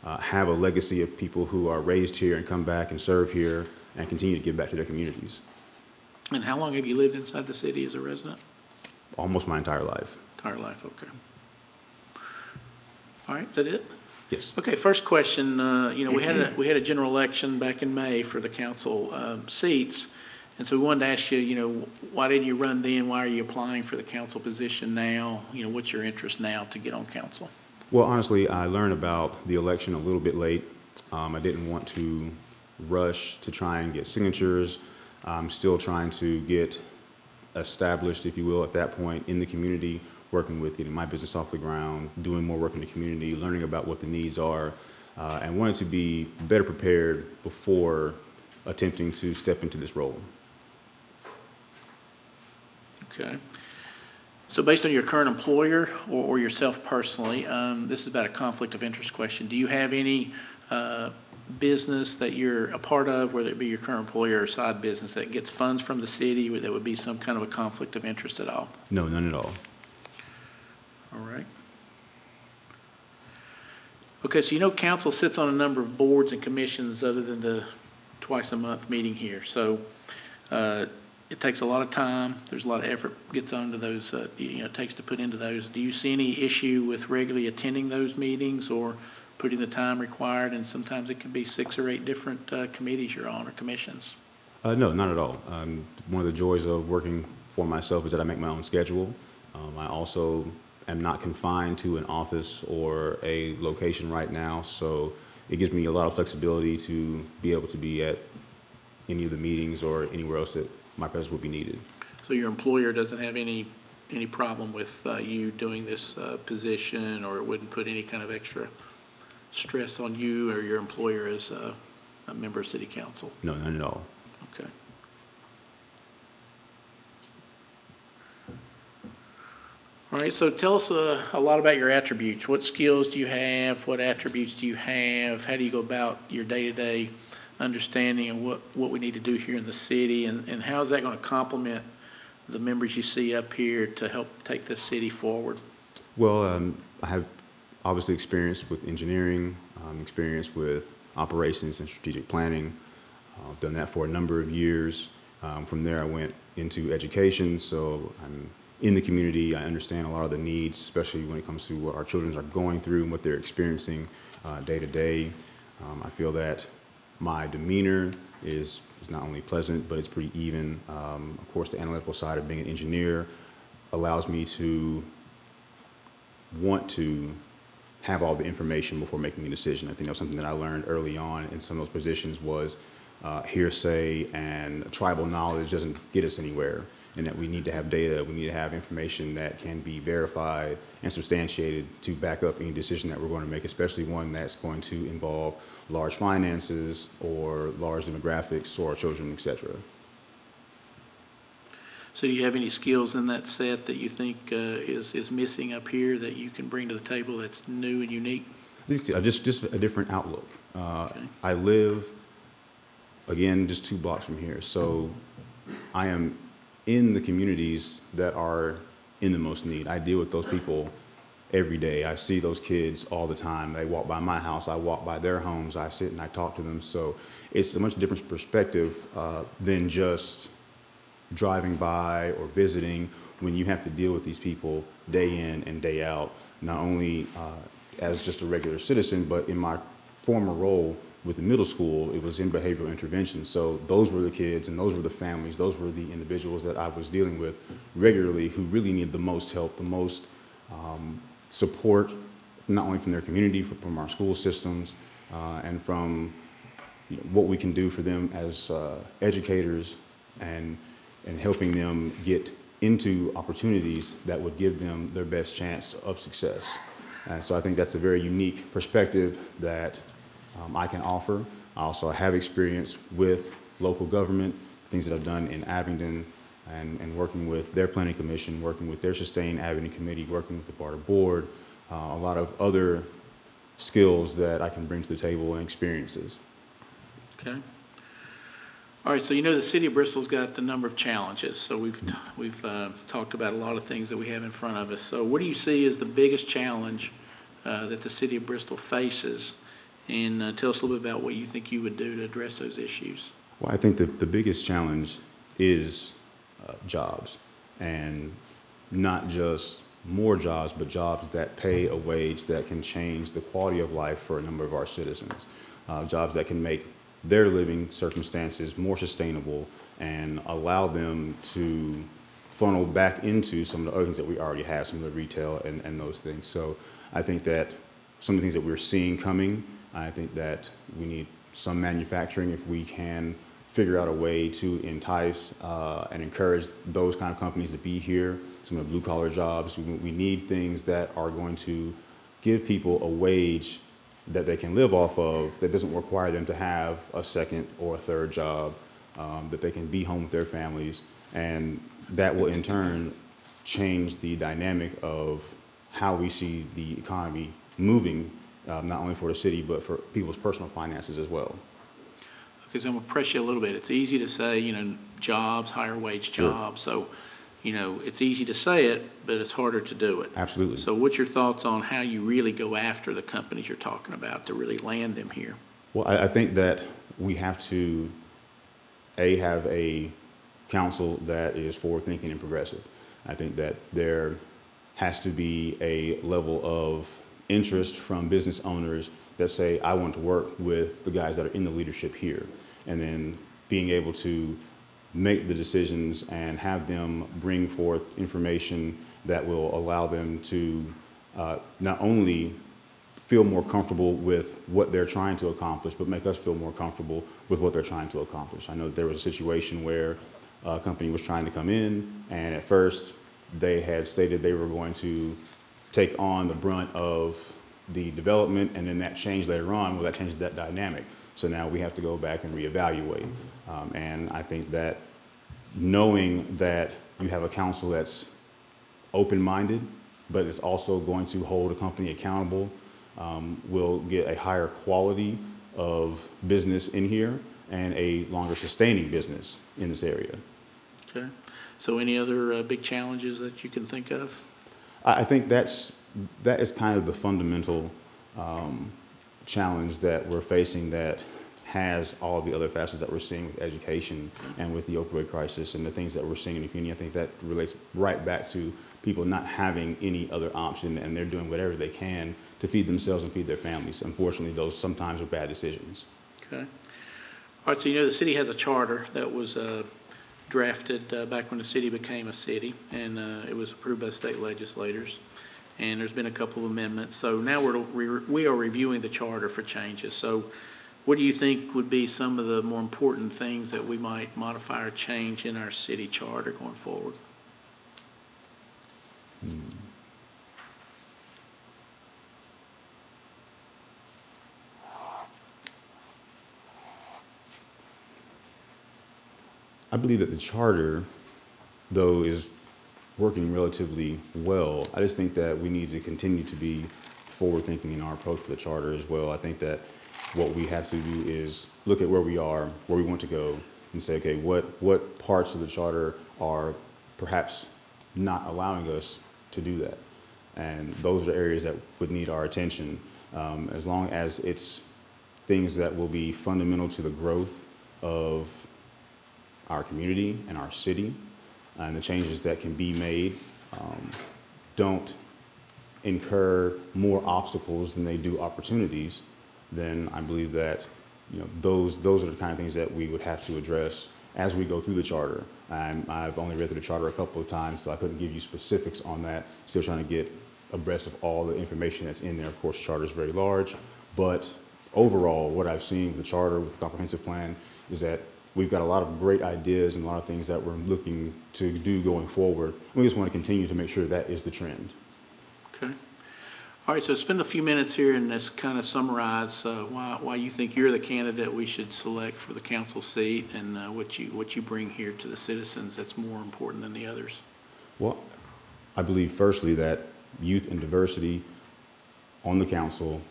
have a legacy of people who are raised here and come back and serve here and continue to give back to their communities. And how long have you lived inside the city as a resident? Almost my entire life. Entire life, okay. All right, is that it? Yes. Okay, first question, you know, we had a general election back in May for the council seats, and so we wanted to ask you, you know, why didn't you run then? Why are you applying for the council position now? You know, what's your interest now to get on council? Well, honestly, I learned about the election a little bit late. I didn't want to rush to try and get signatures. I'm still trying to get established, if you will, at that point in the community, working with getting my business off the ground, doing more work in the community, learning about what the needs are, and wanted to be better prepared before attempting to step into this role. Okay. So based on your current employer or yourself personally, this is about a conflict of interest question. Do you have any business that you're a part of, whether it be your current employer or side business, that gets funds from the city, that would be some kind of a conflict of interest at all? No, none at all. All right. Okay, so you know council sits on a number of boards and commissions other than the twice-a-month meeting here. So it takes a lot of time. There's a lot of effort gets onto those, you know, it takes to put into those. Do you see any issue with regularly attending those meetings or putting the time required? And sometimes it can be 6 or 8 different committees you're on or commissions. No, not at all. One of the joys of working for myself is that I make my own schedule. I also am not confined to an office or a location right now, so it gives me a lot of flexibility to be able to be at any of the meetings or anywhere else that my presence would be needed. So your employer doesn't have any problem with you doing this position, or it wouldn't put any kind of extra stress on you or your employer as a member of city council? No, none at all. Okay. All right, so tell us a lot about your attributes. What skills do you have? What attributes do you have? How do you go about your day-to-day understanding of what we need to do here in the city, and how is that going to complement the members you see up here to help take this city forward? Well, I have obviously experience with engineering, experience with operations and strategic planning. I've done that for a number of years. From there, I went into education, so I'm in the community. I understand a lot of the needs, especially when it comes to what our children are going through and what they're experiencing day to day. I feel that my demeanor is not only pleasant, but it's pretty even. Of course, the analytical side of being an engineer allows me to want to have all the information before making a decision. I think that was something that I learned early on in some of those positions was hearsay and tribal knowledge doesn't get us anywhere, and that we need to have data, we need to have information that can be verified and substantiated to back up any decision that we're going to make, especially one that's going to involve large finances or large demographics or children, etc. So do you have any skills in that set that you think is missing up here that you can bring to the table that's new and unique? Just a different outlook. Okay. I live, again, just 2 blocks from here, so I am in the communities that are in the most need. I deal with those people every day. I see those kids all the time. They walk by my house, I walk by their homes, I sit and I talk to them. So it's a much different perspective than just driving by or visiting, when you have to deal with these people day in and day out, not only as just a regular citizen, but in my former role with the middle school, it was in behavioral intervention. So those were the kids and those were the families, those were the individuals that I was dealing with regularly who really need the most help, the most support, not only from their community, but from our school systems, and from what we can do for them as educators, and helping them get into opportunities that would give them their best chance of success. And so I think that's a very unique perspective that I can offer. I also have experience with local government, things that I've done in Abingdon, and working with their planning commission, working with their sustained avenue committee, working with the BARTA board, a lot of other skills that I can bring to the table and experiences. Okay. All right, so you know the city of Bristol's got a number of challenges. So we've talked about a lot of things that we have in front of us. So what do you see as the biggest challenge that the city of Bristol faces? And tell us a little bit about what you think you would do to address those issues. Well, I think that the biggest challenge is jobs, and not just more jobs, but jobs that pay a wage that can change the quality of life for a number of our citizens. Jobs that can make their living circumstances more sustainable and allow them to funnel back into some of the other things that we already have, some of the retail and those things. So I think that some of the things that we're seeing coming, I think that we need some manufacturing if we can figure out a way to entice and encourage those kind of companies to be here, some of the blue collar jobs. We need things that are going to give people a wage that they can live off of that doesn't require them to have a second or a third job, that they can be home with their families, and that will in turn change the dynamic of how we see the economy moving, not only for the city but for people's personal finances as well. Because I'm going to press you a little bit. It's easy to say, you know, jobs, higher wage jobs. Sure. So, you know, it's easy to say it, but it's harder to do it. Absolutely. So what's your thoughts on how you really go after the companies you're talking about to really land them here? Well, I think that we have to, have a council that is forward-thinking and progressive. I think that there has to be a level of interest from business owners that say, I want to work with the guys that are in the leadership here, and then being able to make the decisions and have them bring forth information that will allow them to not only feel more comfortable with what they're trying to accomplish, but make us feel more comfortable with what they're trying to accomplish. I know that there was a situation where a company was trying to come in, and at first they had stated they were going to take on the brunt of the development, and then that changed later on. Well, that changed that dynamic. So now we have to go back and reevaluate. And I think that knowing that you have a council that's open-minded, but is also going to hold a company accountable, will get a higher quality of business in here and a longer sustaining business in this area. Okay. So any other big challenges that you can think of? I think that is kind of the fundamental challenge that we're facing, that has all the other facets that we're seeing with education and with the opioid crisis and the things that we're seeing in the community. I think that relates right back to people not having any other option, and they're doing whatever they can to feed themselves and feed their families. Unfortunately, those sometimes are bad decisions. Okay. All right, so you know the city has a charter that was drafted back when the city became a city, and it was approved by the state legislators. And there's been a couple of amendments. So now we are reviewing the charter for changes. So what do you think would be some of the more important things that we might modify or change in our city charter going forward? I believe that the charter, though, is working relatively well. I just think that we need to continue to be forward-thinking in our approach with the charter as well. I think that what we have to do is look at where we are, where we want to go, and say, okay, what parts of the charter are perhaps not allowing us to do that? And those are areas that would need our attention, as long as it's things that will be fundamental to the growth of our community and our city, and the changes that can be made don't incur more obstacles than they do opportunities. Then I believe that those are the kind of things that we would have to address as we go through the charter. I've only read through the charter a couple of times, so I couldn't give you specifics on that. Still trying to get abreast of all the information that's in there. Of course, the charter is very large, but overall, what I've seen with the charter, with the comprehensive plan, is that we've got a lot of great ideas and a lot of things that we're looking to do going forward. We just want to continue to make sure that is the trend. Okay. All right, so spend a few minutes here and just kind of summarize why you think you're the candidate we should select for the council seat, and what you bring here to the citizens that's more important than the others. Well, I believe firstly that youth and diversity on the council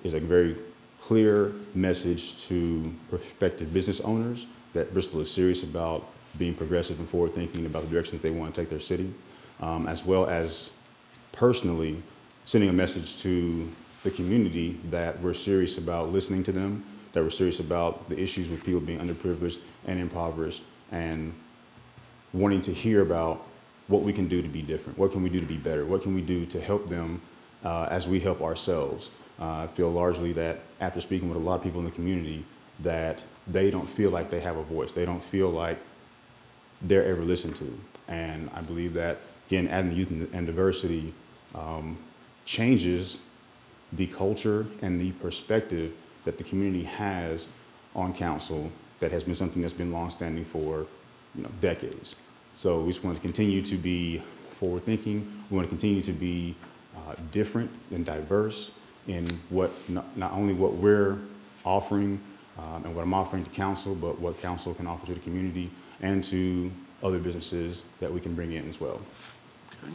is a very clear message to prospective business owners that Bristol is serious about being progressive and forward-thinking about the direction that they want to take their city, as well as personally sending a message to the community that we're serious about listening to them, that we're serious about the issues with people being underprivileged and impoverished, and wanting to hear about what we can do to be different, what can we do to be better, what can we do to help them as we help ourselves. I feel largely that after speaking with a lot of people in the community that they don't feel like they have a voice. They don't feel like they're ever listened to. And I believe that, again, adding youth and diversity changes the culture and the perspective that the community has on council that has been something that's been longstanding for decades. So we just want to continue to be forward-thinking. We want to continue to be different and diverse in what not only what we're offering and what I'm offering to council, but what council can offer to the community and to other businesses that we can bring in as well. Okay.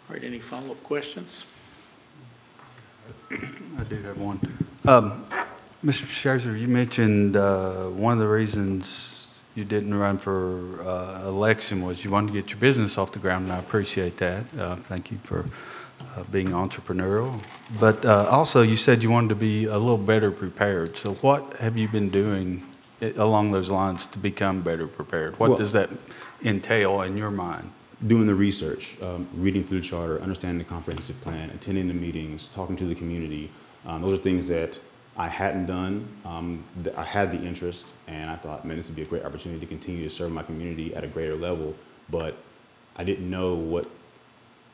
All right, any follow-up questions? I do have one. Mr. Scherzer, you mentioned one of the reasons you didn't run for election was you wanted to get your business off the ground, and I appreciate that. Thank you for being entrepreneurial. But also you said you wanted to be a little better prepared. So what have you been doing along those lines to become better prepared? What does that entail in your mind? Doing the research, reading through the charter, understanding the comprehensive plan, attending the meetings, talking to the community. Those are things that I hadn't done. I had the interest, and I thought, man, this would be a great opportunity to continue to serve my community at a greater level, but I didn't know what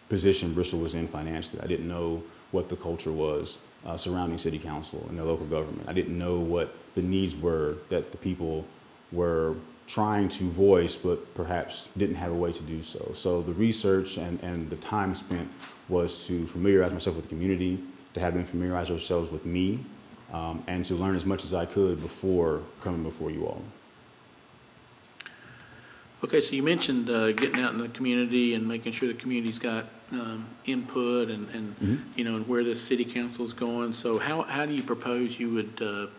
position Bristol was in financially. I didn't know what the culture was surrounding city council and their local government. I didn't know what the needs were that the people were trying to voice, but perhaps didn't have a way to do so. So the research and the time spent was to familiarize myself with the community, to have them familiarize themselves with me, and to learn as much as I could before coming before you all. Okay, so you mentioned getting out in the community and making sure the community's got input and and where the city council is going. So how do you propose you would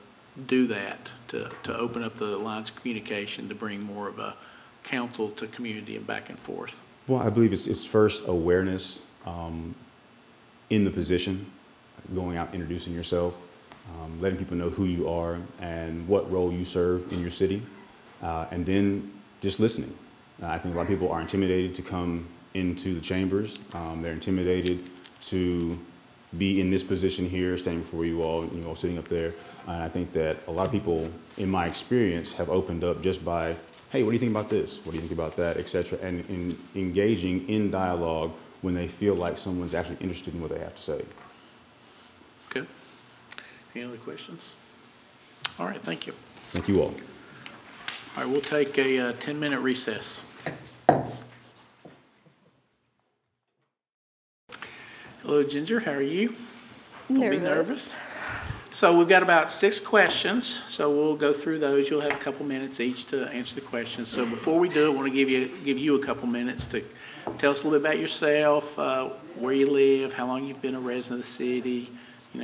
do that to open up the lines of communication to bring more of a council to community and back and forth? Well, I believe it's first awareness in the position, going out, introducing yourself, letting people know who you are and what role you serve in your city, and then just listening. I think a lot of people are intimidated to come into the chambers. They're intimidated to be in this position here, standing before you all sitting up there. And I think that a lot of people, in my experience, have opened up just by, hey, what do you think about this? What do you think about that, et cetera, and in engaging in dialogue when they feel like someone's actually interested in what they have to say. Okay. Any other questions? All right, thank you. Thank you all. All right, we'll take a 10-minute recess. Hello, Ginger. How are you? Don't be nervous. So we've got about 6 questions, so we'll go through those. You'll have a couple minutes each to answer the questions. So before we do it, I want to give you a couple minutes to tell us a little bit about yourself, where you live, how long you've been a resident of the city.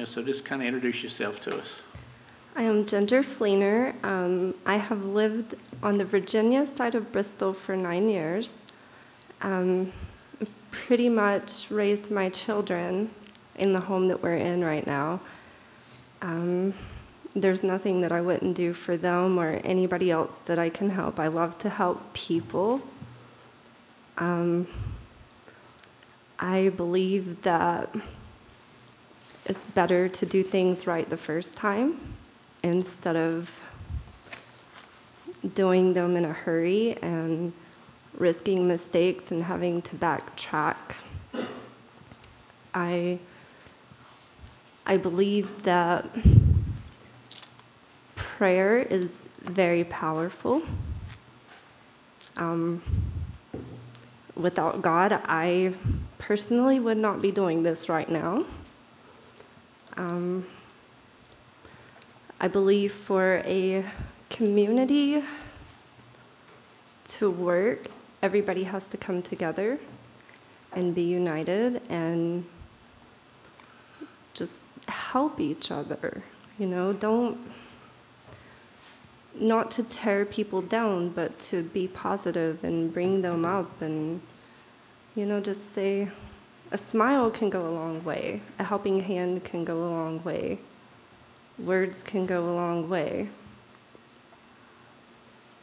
So just kind of introduce yourself to us. I am Ginger Fleener. I have lived on the Virginia side of Bristol for 9 years. Pretty much raised my children in the home that we're in right now. There's nothing that I wouldn't do for them or anybody else that I can help. I love to help people. I believe that it's better to do things right the first time instead of doing them in a hurry and risking mistakes and having to backtrack. I believe that prayer is very powerful. Without God, I personally would not be doing this right now. I believe for a community to work, everybody has to come together and be united and just help each other. You know, not to tear people down, but to be positive and bring them up and, you know, just say a smile can go a long way. A helping hand can go a long way. Words can go a long way.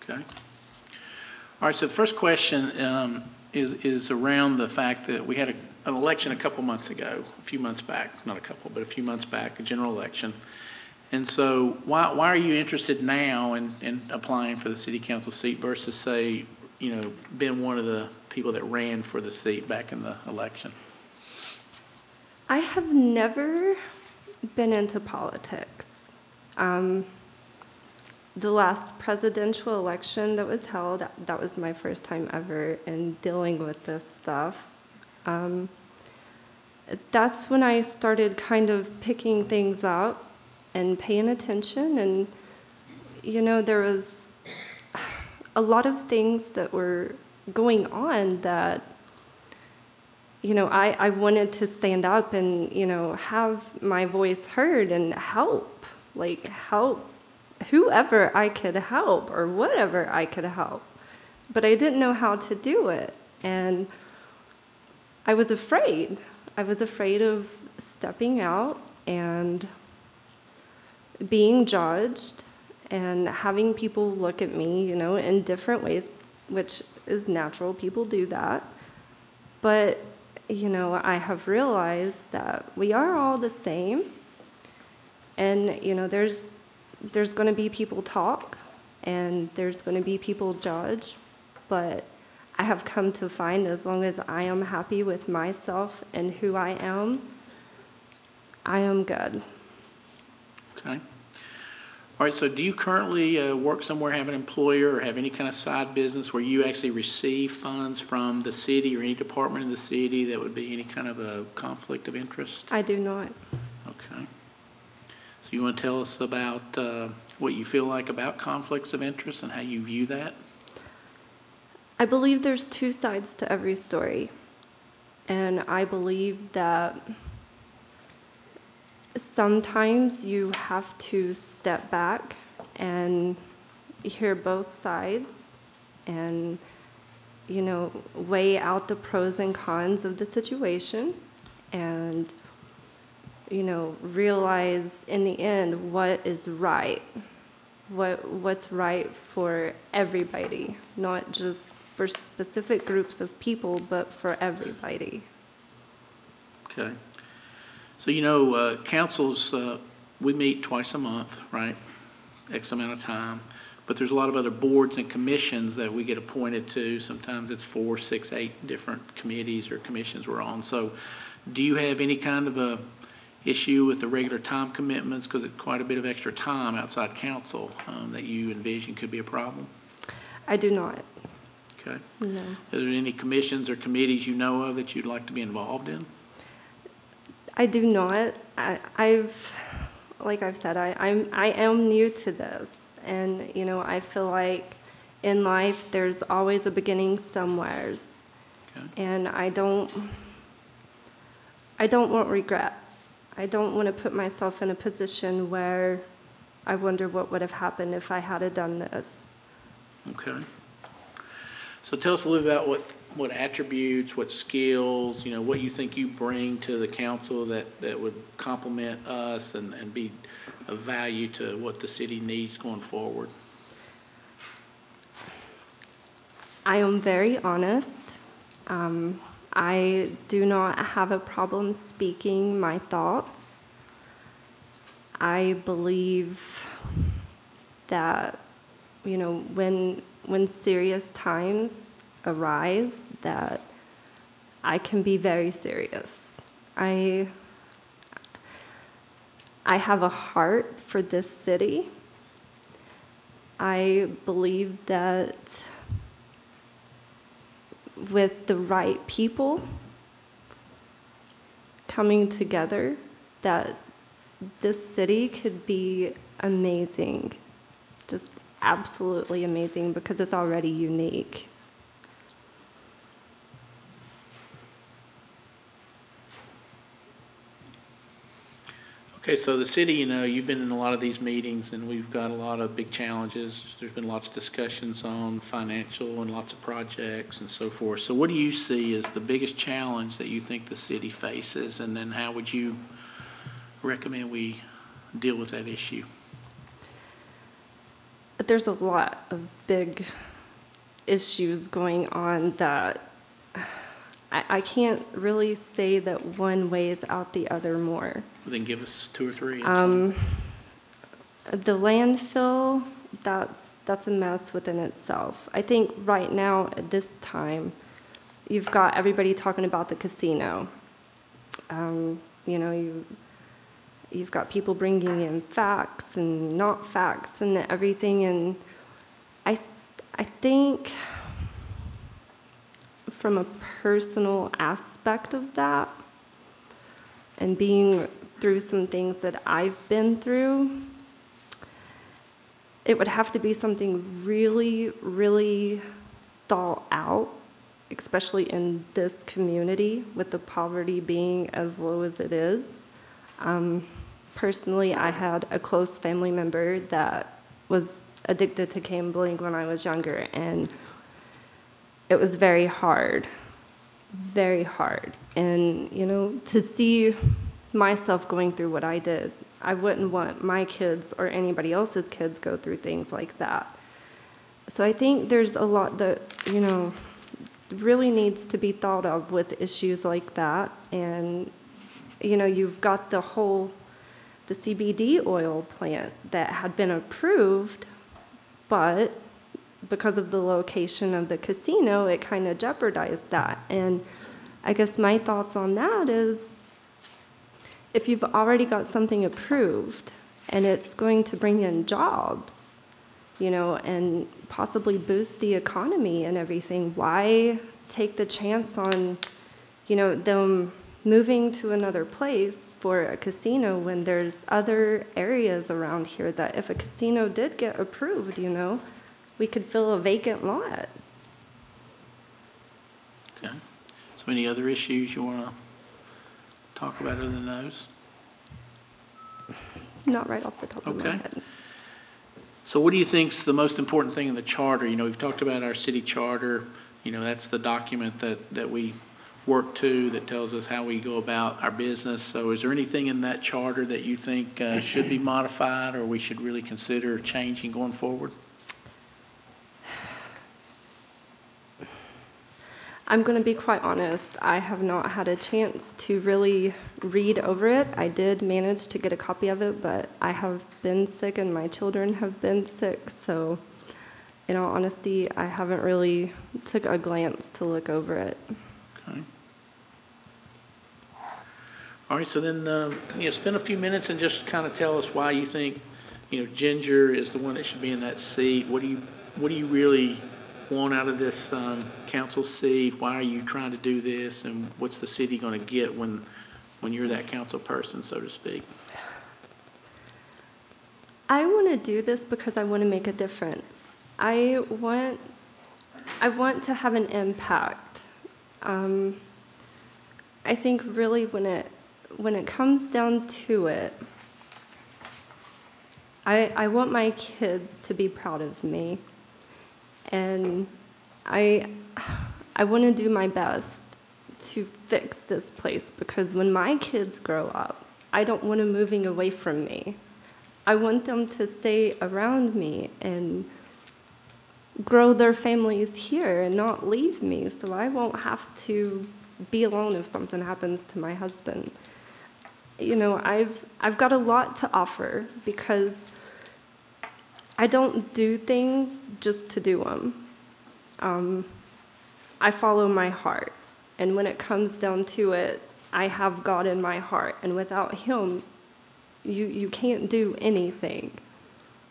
Okay. All right, so the first question is around the fact that we had an election a couple months ago, a few months back, not a couple, but a few months back, a general election. And so why are you interested now in applying for the city council seat versus, say, you know, being one of the people that ran for the seat back in the election? I have never been into politics. The last presidential election that was held, that was my first time ever in dealing with this stuff. That's when I started kind of picking things up and paying attention. And, you know, there was a lot of things that were going on that, you know, I wanted to stand up and, you know, have my voice heard and help whoever I could help or whatever I could help. But I didn't know how to do it. And I was afraid. I was afraid of stepping out and being judged and having people look at me, you know, in different ways, which is natural. People do that. But, you know, I have realized that we are all the same. And, you know, there's going to be people talk and there's going to be people judge, but I have come to find as long as I am happy with myself and who I am good. Okay. All right, so do you currently work somewhere, have an employer, or have any kind of side business where you actually receive funds from the city or any department in the city that would be any kind of a conflict of interest? I do not. Okay. So you want to tell us about what you feel like about conflicts of interest and how you view that? I believe there's two sides to every story. And I believe that sometimes you have to step back and hear both sides and, you know, weigh out the pros and cons of the situation and, you know, realize in the end what is right, what's right for everybody, not just for specific groups of people, but for everybody. Okay. So, you know, councils, we meet twice a month, right? X amount of time. But there's a lot of other boards and commissions that we get appointed to. Sometimes it's 4, 6, 8 different committees or commissions we're on. So do you have any kind of a issue with the regular time commitments, because it's quite a bit of extra time outside council that you envision could be a problem? I do not. Okay. No. Are there any commissions or committees you know of that you'd like to be involved in? I do not. Like I've said, I am new to this, and you know, I feel like in life there's always a beginning somewheres, okay. And I don't want regrets. I don't want to put myself in a position where I wonder what would have happened if I had done this. Okay. So tell us a little about what attributes, what skills, you know, what you think you bring to the council that would complement us and be of value to what the city needs going forward. I am very honest. I do not have a problem speaking my thoughts. I believe that, you know, when serious times arise, that I can be very serious. I have a heart for this city. I believe that with the right people coming together, that this city could be amazing, just absolutely amazing, because it's already unique. Okay, so the city, you know, you've been in a lot of these meetings, and we've got a lot of big challenges. There's been lots of discussions on financial and lots of projects and so forth. So what do you see as the biggest challenge that you think the city faces, and then how would you recommend we deal with that issue? There's a lot of big issues going on that I can't really say that one weighs out the other more. Well, then give us 2 or 3. The landfill, that's a mess within itself. I think right now at this time, you've got everybody talking about the casino. You know, you've got people bringing in facts and not facts and everything, and I think from a personal aspect of that, and being through some things that I've been through, it would have to be something really, really thought out, especially in this community with the poverty being as low as it is. Personally, I had a close family member that was addicted to gambling when I was younger, and it was very hard, very hard. And, you know, to see myself going through what I did, I wouldn't want my kids or anybody else's kids go through things like that. So I think there's a lot that, you know, really needs to be thought of with issues like that. And, you know, you've got the CBD oil plant that had been approved, but because of the location of the casino, it kind of jeopardized that. And I guess my thoughts on that is, if you've already got something approved and it's going to bring in jobs, you know, and possibly boost the economy and everything, why take the chance on, you know, them moving to another place for a casino when there's other areas around here that if a casino did get approved, you know, we could fill a vacant lot. Okay. So any other issues you want to talk about other than those? Not right off the top of my Okay. head. So what do you think's the most important thing in the charter? You know, we've talked about our city charter. You know, that's the document that we work to that tells us how we go about our business. So is there anything in that charter that you think should be modified or we should really consider changing going forward? I'm going to be quite honest. I have not had a chance to really read over it. I did manage to get a copy of it, but I have been sick and my children have been sick. So in all honesty, I haven't really took a glance to look over it. Okay. All right, so then, you know, spend a few minutes and just kind of tell us why you think, you know, Ginger is the one that should be in that seat. What do you really want out of this council seat? Why are you trying to do this, and what's the city going to get when you're that council person, so to speak? I want to do this because I want to make a difference. I want to have an impact. I think really when it comes down to it, I want my kids to be proud of me. And I want to do my best to fix this place, because when my kids grow up, I don't want them moving away from me. I want them to stay around me and grow their families here and not leave me, so I won't have to be alone if something happens to my husband. You know, I've got a lot to offer because I don't do things just to do them. I follow my heart, and when it comes down to it, I have God in my heart, and without Him, you can't do anything.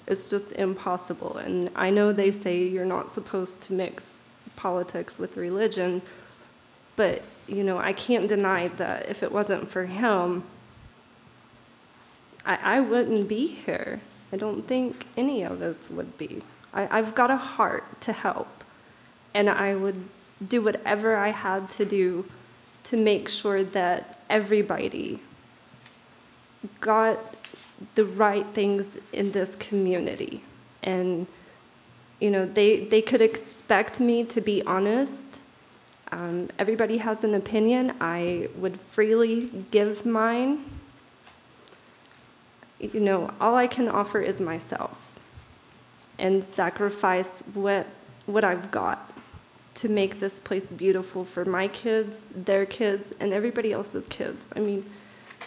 It's just impossible. And I know they say you're not supposed to mix politics with religion, but, you know, I can't deny that if it wasn't for Him, I wouldn't be here. I don't think any of us would be. I've got a heart to help, and I would do whatever I had to do to make sure that everybody got the right things in this community. And, you know, they could expect me to be honest. Everybody has an opinion. I would freely give mine. You know, all I can offer is myself and sacrifice what I've got to make this place beautiful for my kids, their kids, and everybody else's kids. I mean,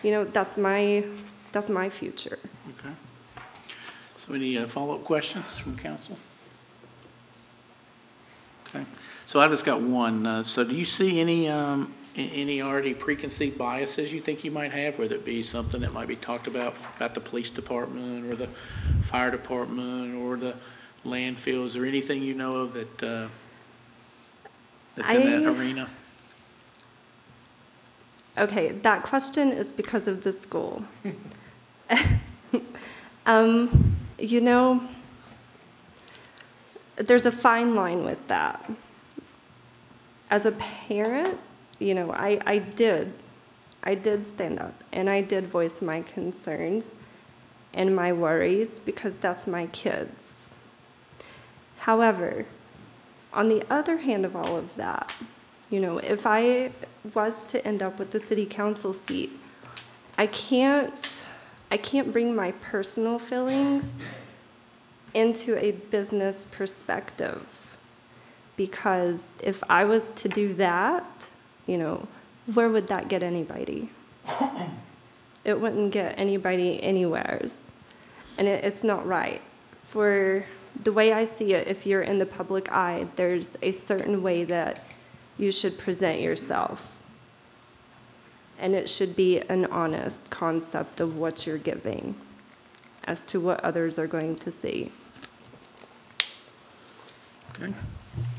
you know, that's my future. Okay. So any follow-up questions from council? Okay. So I just got one. So do you see any already preconceived biases you think you might have, whether it be something that might be talked about the police department or the fire department or the landfills, or anything you know of that that's in that arena? Okay, that question is because of the school. You know, there's a fine line with that. As a parent, you know, I did stand up and I did voice my concerns and my worries because that's my kids. However, on the other hand of all of that, you know, if I was to end up with the city council seat, I can't bring my personal feelings into a business perspective, because if I was to do that, you know, where would that get anybody? It wouldn't get anybody anywheres, and it's not right. For the way I see it, if you're in the public eye, there's a certain way that you should present yourself. And it should be an honest concept of what you're giving as to what others are going to see. Okay.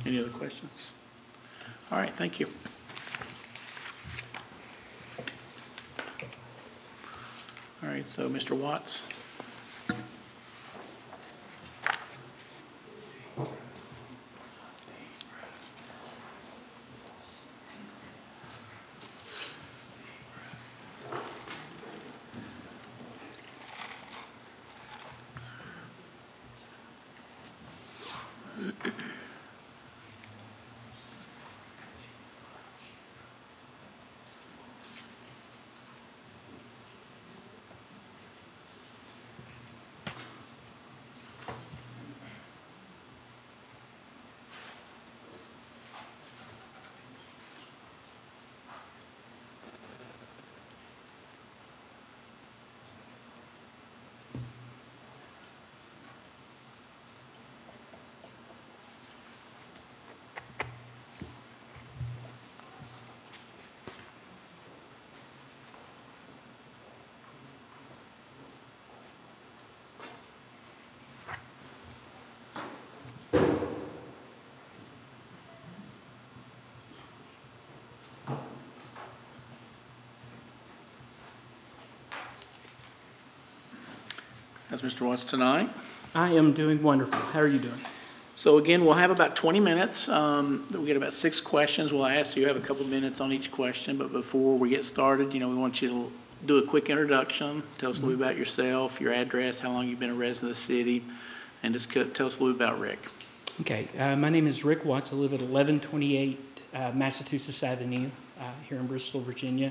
Any other questions? All right, thank you. All right, so Mr. Watts. How's Mr. Watts tonight? I am doing wonderful. How are you doing? So again, we'll have about 20 minutes. We'll get about 6 questions. We'll ask you have a couple minutes on each question, but before we get started, you know, we want you to do a quick introduction. Tell us a little bit about yourself, your address, how long you've been a resident of the city, and just tell us a little bit about Rick. Okay, my name is Rick Watts. I live at 1128 Massachusetts Avenue here in Bristol, Virginia.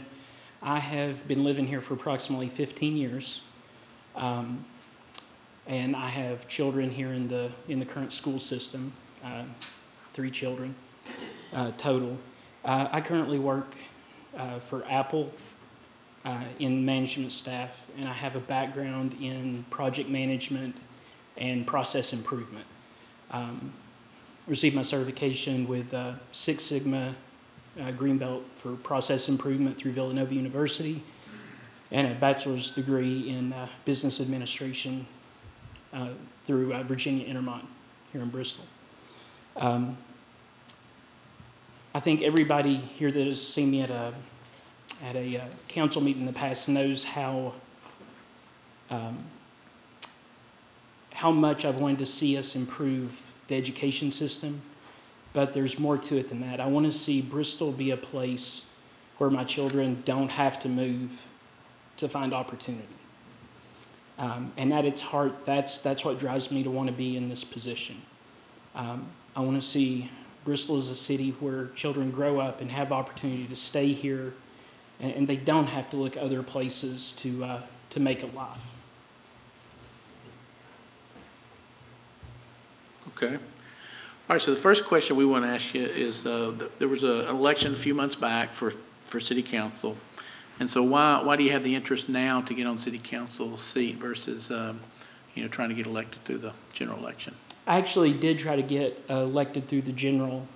I have been living here for approximately 15 years. And I have children here in the current school system, 3 children total. I currently work for Apple in management staff, and I have a background in project management and process improvement. Received my certification with Six Sigma Green Belt for process improvement through Villanova University, and a bachelor's degree in business administration through Virginia Intermont here in Bristol. I think everybody here that has seen me at a council meeting in the past knows how how much I've wanted to see us improve the education system, but there's more to it than that. I want to see Bristol be a place where my children don't have to move to find opportunity. And at its heart, that's what drives me to want to be in this position. I want to see Bristol as a city where children grow up and have opportunity to stay here, and they don't have to look other places to make a life. Okay. All right, so the first question we want to ask you is, there was an election a few months back for city council. And so why do you have the interest now to get on city council seat versus, trying to get elected through the general election? I actually did try to get elected through the general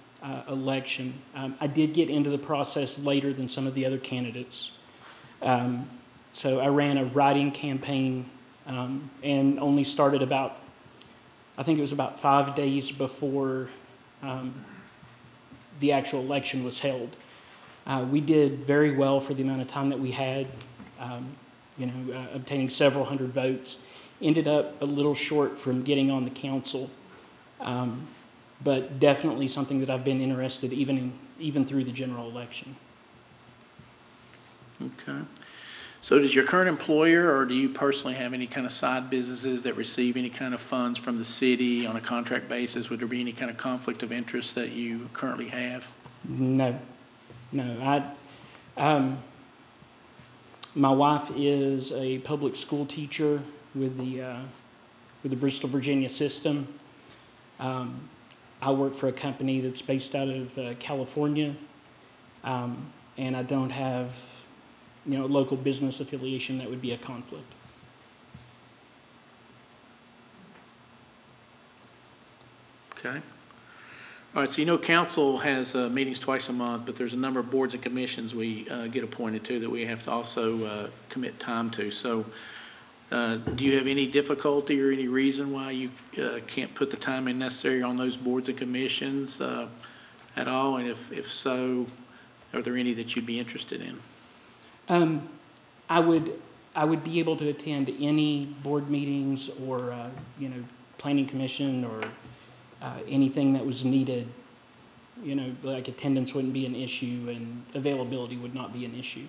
election. I did get into the process later than some of the other candidates. So I ran a write-in campaign and only started I think it was about 5 days before the actual election was held. We did very well for the amount of time that we had, obtaining several hundred votes. Ended up a little short from getting on the council, but definitely something that I've been interested even through the general election. Okay. So does your current employer, or do you personally have any kind of side businesses that receive any kind of funds from the city on a contract basis? Would there be any kind of conflict of interest that you currently have? No. My wife is a public school teacher with the Bristol, Virginia system. I work for a company that's based out of California, and I don't have a local business affiliation that would be a conflict. Okay. All right, so council has meetings twice a month, but there's a number of boards and commissions we get appointed to that we have to also commit time to. So do you have any difficulty or any reason why you can't put the time in necessary on those boards and commissions at all? And if so, are there any that you'd be interested in? I would be able to attend any board meetings or planning commission or anything that was needed. Like attendance wouldn't be an issue and availability would not be an issue.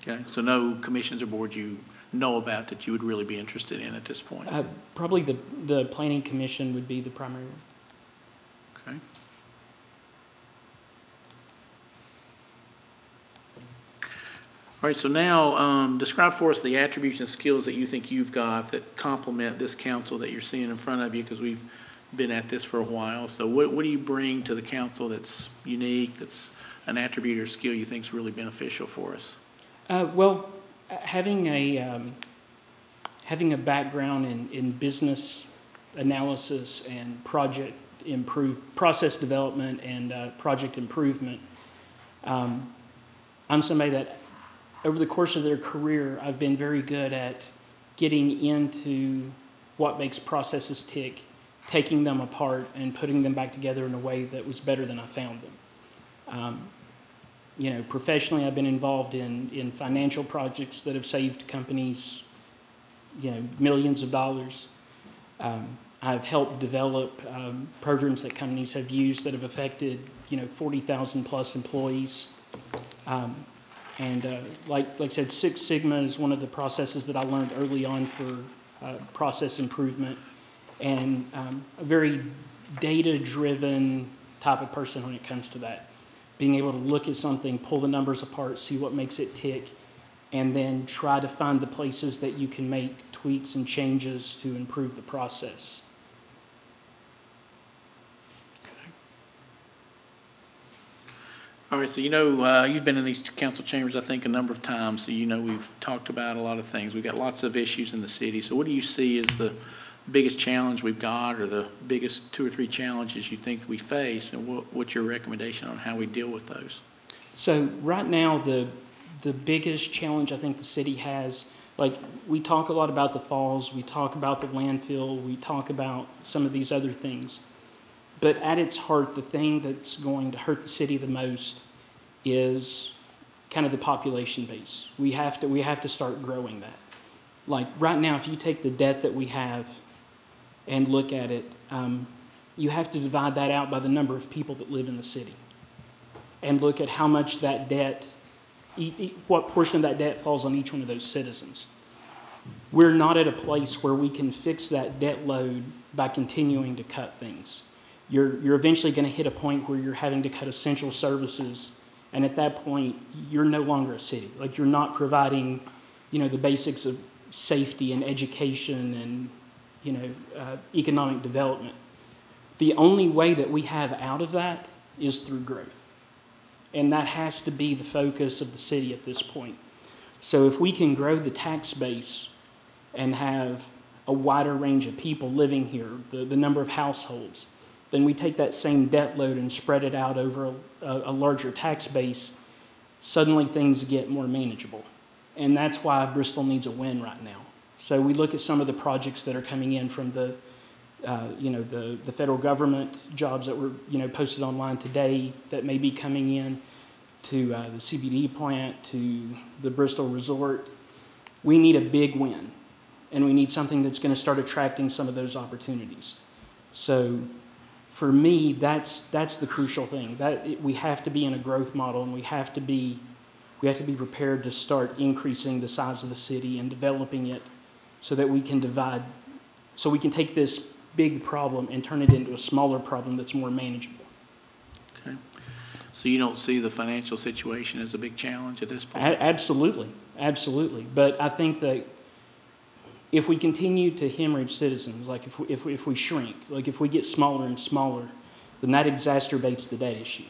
Okay, so no commissions or boards you know about that you would really be interested in at this point? Probably the planning commission would be the primary one. Okay. All right, so now describe for us the attributes and skills that you think you've got that complement this council that you're seeing in front of you, because we've been at this for a while. So what do you bring to the council that's unique, that's an attribute or skill you think is really beneficial for us? Well, having a background in business analysis and process development and project improvement, I'm somebody that over the course of their career, I've been very good at getting into what makes processes tick, taking them apart and putting them back together in a way that was better than I found them. Professionally, I've been involved in financial projects that have saved companies, millions of dollars. I've helped develop programs that companies have used that have affected, 40,000 plus employees. Like I said, Six Sigma is one of the processes that I learned early on for process improvement, and a very data-driven type of person when it comes to that. Being able to look at something, pull the numbers apart, see what makes it tick, and then try to find the places that you can make tweaks and changes to improve the process. All right, so you've been in these council chambers, I think, a number of times, so we've talked about a lot of things. We've got lots of issues in the city. So what do you see as the biggest challenge we've got, or the biggest 2 or 3 challenges you think that we face, and what's your recommendation on how we deal with those? So right now, the biggest challenge I think the city has, like we talk a lot about the falls, we talk about the landfill, we talk about some of these other things. But at its heart, the thing that's going to hurt the city the most is kind of the population base. We have to start growing that. Like right now, if you take the debt that we have and look at it, you have to divide that out by the number of people that live in the city and look at how much that debt, what portion of that debt falls on each one of those citizens. We're not at a place where we can fix that debt load by continuing to cut things. You're eventually going to hit a point where you're having to cut essential services, and at that point, you're no longer a city. Like, you're not providing, the basics of safety and education and, economic development. The only way that we have out of that is through growth. And that has to be the focus of the city at this point. So if we can grow the tax base and have a wider range of people living here, the number of households, then we take that same debt load and spread it out over a larger tax base, suddenly things get more manageable. And that's why Bristol needs a win right now. So we look at some of the projects that are coming in from the federal government, jobs that were, posted online today that may be coming in, to the CBD plant, to the Bristol Resort. We need a big win, and we need something that's going to start attracting some of those opportunities. So for me, that's the crucial thing. We have to be in a growth model, and we have to be prepared to start increasing the size of the city and developing it so that we can take this big problem and turn it into a smaller problem that's more manageable. Okay. So you don't see the financial situation as a big challenge at this point? Absolutely, absolutely. But I think that if we continue to hemorrhage citizens, like if we shrink, like if we get smaller and smaller, then that exacerbates the debt issue.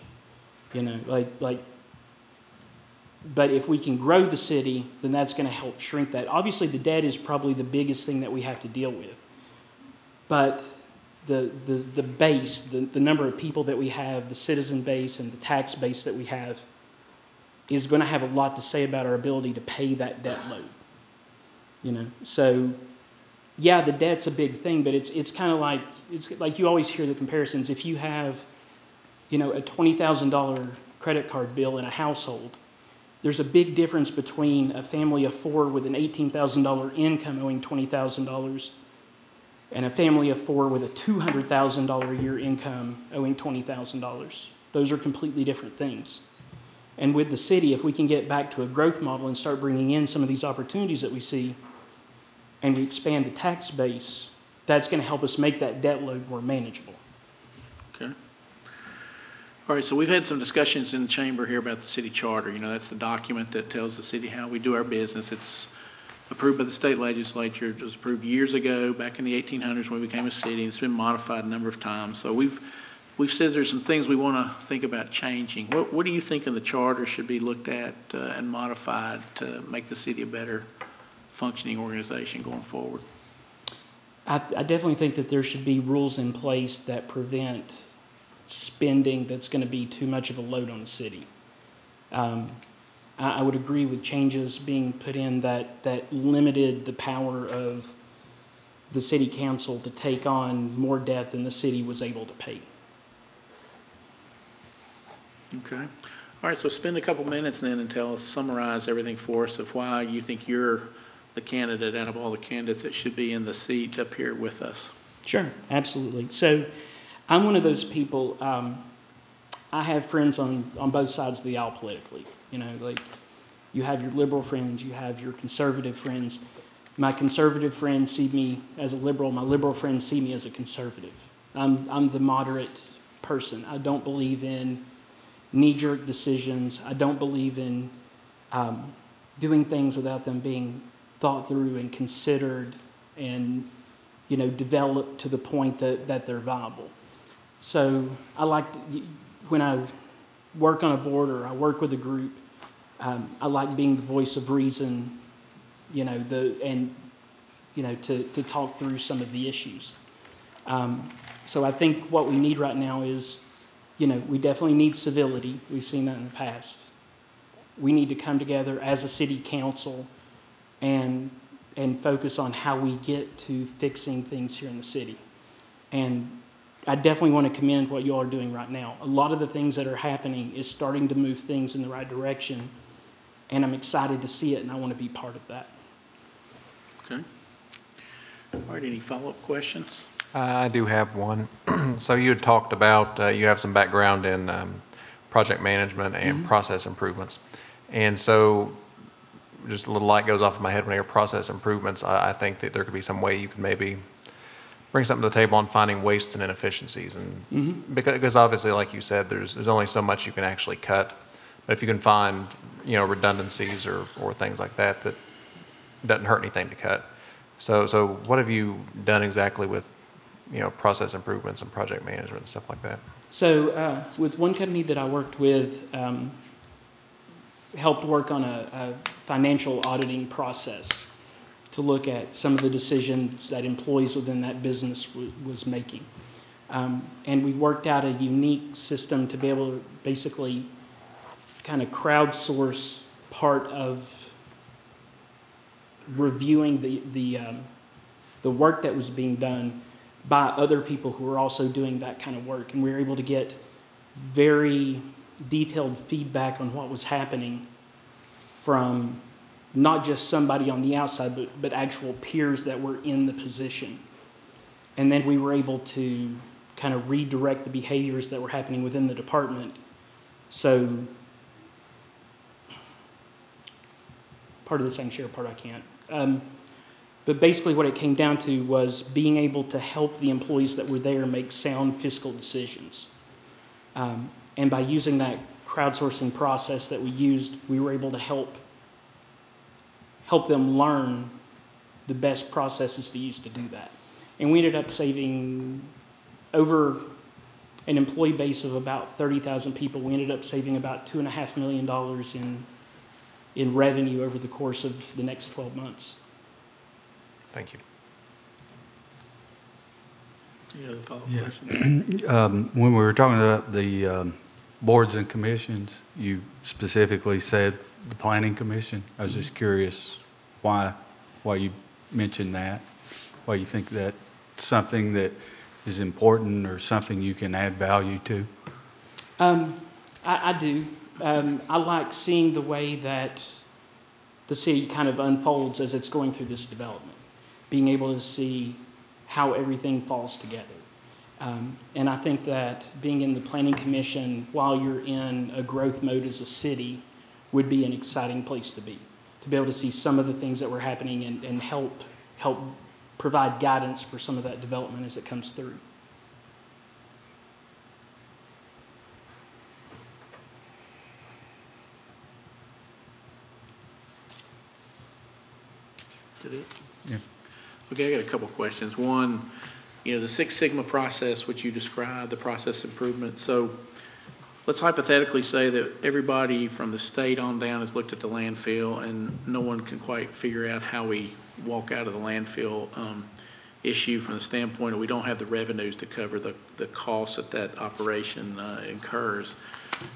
But if we can grow the city, then that's going to help shrink that. Obviously, the debt is probably the biggest thing that we have to deal with. But the base, the number of people that we have, the citizen base and the tax base that we have, is going to have a lot to say about our ability to pay that debt load. So yeah, the debt's a big thing, but it's kind of like you always hear the comparisons. If you have, a $20,000 credit card bill in a household, there's a big difference between a family of four with an $18,000 income owing $20,000 and a family of four with a $200,000 a year income owing $20,000. Those are completely different things. And with the city, if we can get back to a growth model and start bringing in some of these opportunities that we see, and we expand the tax base, that's going to help us make that debt load more manageable. Okay. All right, so we've had some discussions in the chamber here about the city charter. That's the document that tells the city how we do our business. It's approved by the state legislature. It was approved years ago, back in the 1800s when we became a city. It's been modified a number of times. So we've said there's some things we want to think about changing. What do you think in the charter should be looked at and modified to make the city a better functioning organization going forward? I definitely think that there should be rules in place that prevent spending that's going to be too much of a load on the city. I would agree with changes being put in that limited the power of the city council to take on more debt than the city was able to pay. Okay. All right, so spend a couple minutes then and summarize everything for us of why you think you're the candidate out of all the candidates that should be in the seat up here with us. Sure, absolutely. So I'm one of those people, I have friends on both sides of the aisle politically. You have your liberal friends, you have your conservative friends. My conservative friends see me as a liberal, my liberal friends see me as a conservative. I'm the moderate person. I don't believe in knee-jerk decisions. I don't believe in doing things without them being thought through and considered and, developed to the point that they're viable. So I when I work on a board or I work with a group, I like being the voice of reason, to talk through some of the issues. So I think what we need right now is, we definitely need civility. We've seen that in the past. We need to come together as a city council and focus on how we get to fixing things here in the city. And I definitely want to commend what you all are doing right now. A lot of the things that are happening is starting to move things in the right direction, and I'm excited to see it, and I want to be part of that. Okay. All right, any follow-up questions? I do have one. So you had talked about, you have some background in project management and process improvements. And so just a little light goes off in my head when I hear process improvements. I think that there could be some way you could maybe bring something to the table on finding wastes and inefficiencies. And because obviously, like you said, there's only so much you can actually cut. But if you can find, redundancies or things like that, that doesn't hurt anything to cut. So what have you done exactly with, process improvements and project management and stuff like that? So with one company that I worked with, helped work on a financial auditing process to look at some of the decisions that employees within that business was making. And we worked out a unique system to be able to basically kind of crowdsource part of reviewing the work that was being done by other people who were also doing that kind of work. And we were able to get very detailed feedback on what was happening from not just somebody on the outside, but actual peers that were in the position. And then we were able to kind of redirect the behaviors that were happening within the department. So part of this I can share, part I can't. But basically what it came down to was being able to help the employees that were there make sound fiscal decisions. And by using that crowdsourcing process that we used, we were able to help them learn the best processes to use to do that. And we ended up saving over an employee base of about 30,000 people. We ended up saving about $2.5 million in revenue over the course of the next 12 months. Thank you. Any other follow-up Yeah. questions? When we were talking about the boards and commissions, you specifically said the planning commission. I was just curious why you mentioned that, why you think that's something that is important or something you can add value to. I do. I like seeing the way that the city kind of unfolds as it's going through this development, being able to see how everything falls together. And I think that being in the Planning Commission while you're in a growth mode as a city would be an exciting place to be able to see some of the things that were happening and help provide guidance for some of that development as it comes through. Did it? Yeah. Okay, I got a couple of questions. One, the Six Sigma process, which you described, the process improvement. So let's hypothetically say that everybody from the state on down has looked at the landfill and no one can quite figure out how we walk out of the landfill issue from the standpoint of we don't have the revenues to cover the costs that operation incurs.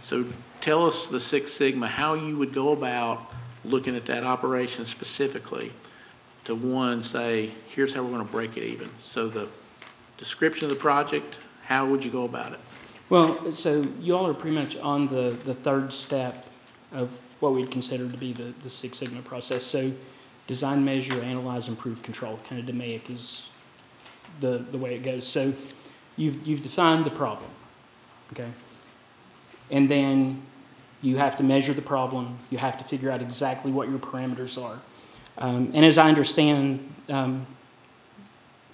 So tell us the Six Sigma, how you would go about looking at that operation specifically to one, say, here's how we're going to break it even. So the description of the project, how would you go about it? Well, so you all are pretty much on the third step of what we'd consider to be the Six Sigma process. So design, measure, analyze, improve, control, kind of DMAIC is the way it goes. So you've defined the problem, okay? And then you have to measure the problem. You have to figure out exactly what your parameters are. And as I understand,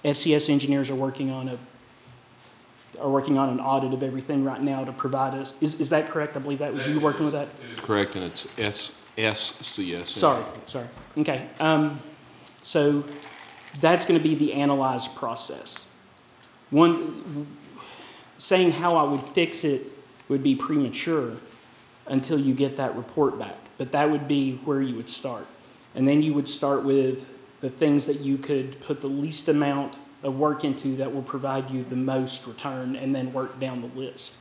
FCS engineers are working on an audit of everything right now to provide us. Is that correct? I believe that was you working with that? Correct, and it's SCS. Sorry. Okay. So that's going to be the analyze process. Saying how I would fix it would be premature until you get that report back. But that would be where you would start. And then you would start with the things that you could put the least amount of work into that will provide you the most return, and then work down the list.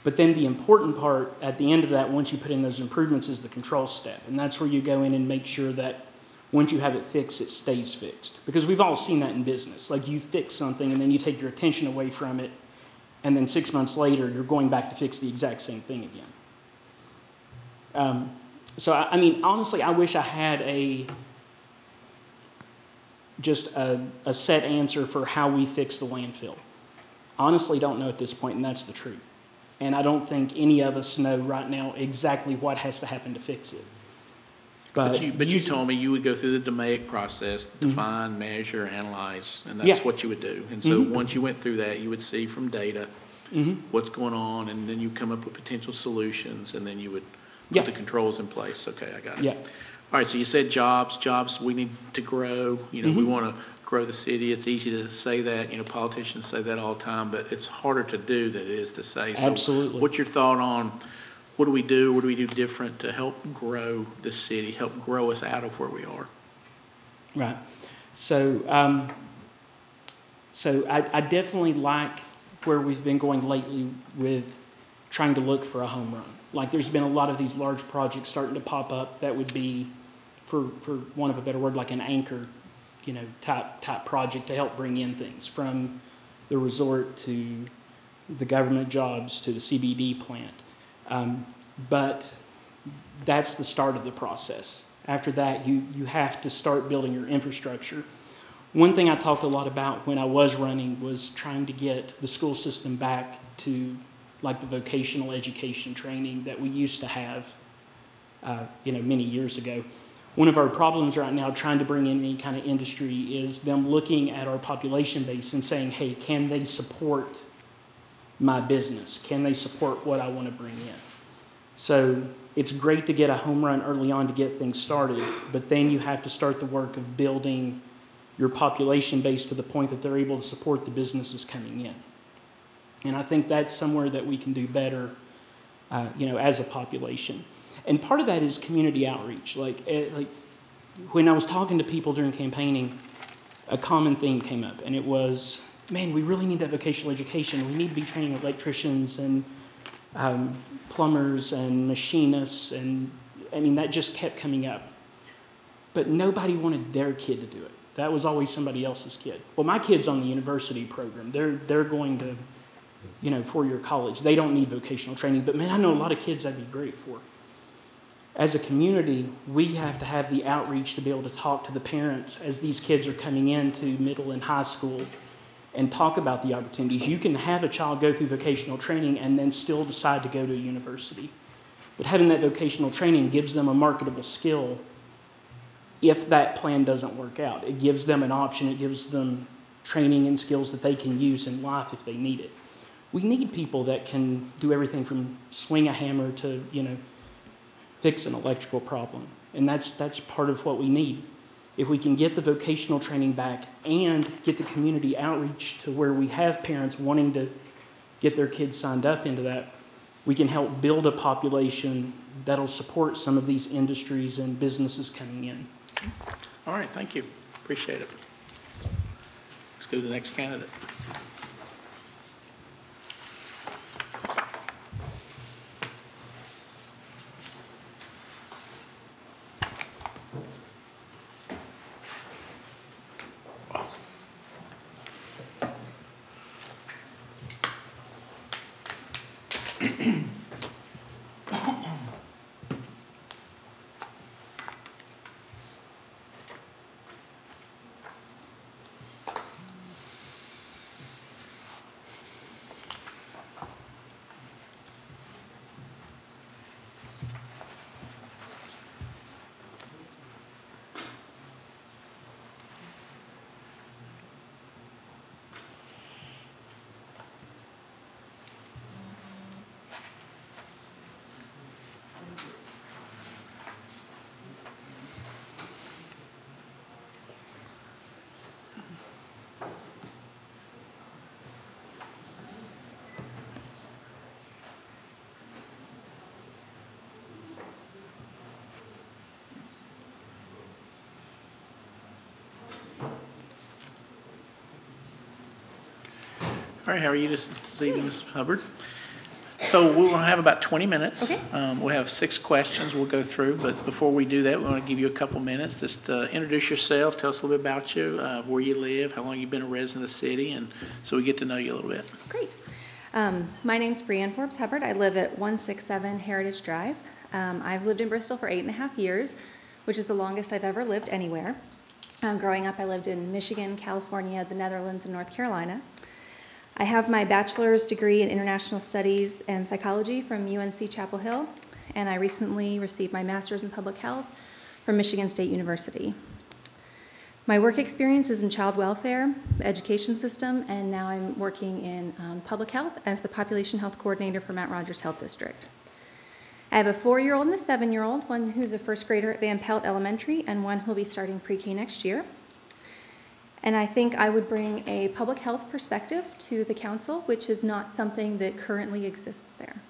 But then the important part at the end of that, once you put in those improvements, is the control step. And that's where you go in and make sure that once you have it fixed, it stays fixed. Because we've all seen that in business. Like you fix something and then you take your attention away from it, and then 6 months later, you're going back to fix the exact same thing again. So, I mean, honestly, I wish I had just a set answer for how we fix the landfill. Honestly, don't know at this point, and that's the truth. And I don't think any of us know right now exactly what has to happen to fix it. But you told me you would go through the DMAIC process, define, measure, analyze, and that's what you would do. And so once you went through that, you would see from data what's going on, and then you come up with potential solutions, and then you would put the controls in place. Okay, I got it. Yeah. All right, so you said jobs we need to grow. You know, we want to grow the city. It's easy to say that. You know, politicians say that all the time, but it's harder to do than it is to say. So Absolutely. What's your thought on what do we do? What do we do different to help grow the city, help grow us out of where we are? Right. So, I definitely like where we've been going lately with trying to look for a home run. Like there's been a lot of these large projects starting to pop up that would be, for want of a better word, like an anchor, you know, type project to help bring in things from the resort to the government jobs to the CBD plant. But that's the start of the process. After that, you have to start building your infrastructure. One thing I talked a lot about when I was running was trying to get the school system back to like the vocational education training that we used to have, you know, many years ago. One of our problems right now trying to bring in any kind of industry is them looking at our population base and saying, hey, can they support my business? Can they support what I want to bring in? So it's great to get a home run early on to get things started, but then you have to start the work of building your population base to the point that they're able to support the businesses coming in. And I think that's somewhere that we can do better, you know, as a population. And part of that is community outreach. Like when I was talking to people during campaigning, a common theme came up, and it was, man, we really need that vocational education. We need to be training electricians and plumbers and machinists, and I mean, that just kept coming up. But nobody wanted their kid to do it. That was always somebody else's kid. Well, my kid's on the university program. They're going to, you know, four-year college. They don't need vocational training, but man, I know a lot of kids that'd be great for. As a community, we have to have the outreach to be able to talk to the parents as these kids are coming into middle and high school and talk about the opportunities. You can have a child go through vocational training and then still decide to go to a university. But having that vocational training gives them a marketable skill if that plan doesn't work out. It gives them an option. It gives them training and skills that they can use in life if they need it. We need people that can do everything from swing a hammer to, you know, fix an electrical problem. And that's part of what we need. If we can get the vocational training back and get the community outreach to where we have parents wanting to get their kids signed up into that, we can help build a population that'll support some of these industries and businesses coming in. All right, thank you. Appreciate it. Let's go to the next candidate. All right, how are you this evening, Ms. Hubbard? So we'll have about 20 minutes. Okay. We'll have 6 questions we'll go through, but before we do that, we want to give you a couple minutes. Just introduce yourself, tell us a little bit about you, where you live, how long you've been a resident of the city, and so we get to know you a little bit. Great. My name's Brianne Forbes Hubbard. I live at 167 Heritage Drive. I've lived in Bristol for 8.5 years, which is the longest I've ever lived anywhere. Growing up, I lived in Michigan, California, the Netherlands, and North Carolina. I have my bachelor's degree in international studies and psychology from UNC Chapel Hill, and I recently received my master's in public health from Michigan State University. My work experience is in child welfare, the education system, and now I'm working in public health as the population health coordinator for Mount Rogers Health District. I have a 4-year-old and a 7-year-old, one who's a first grader at Van Pelt Elementary and one who'll be starting pre-K next year. And I think I would bring a public health perspective to the council, which is not something that currently exists there.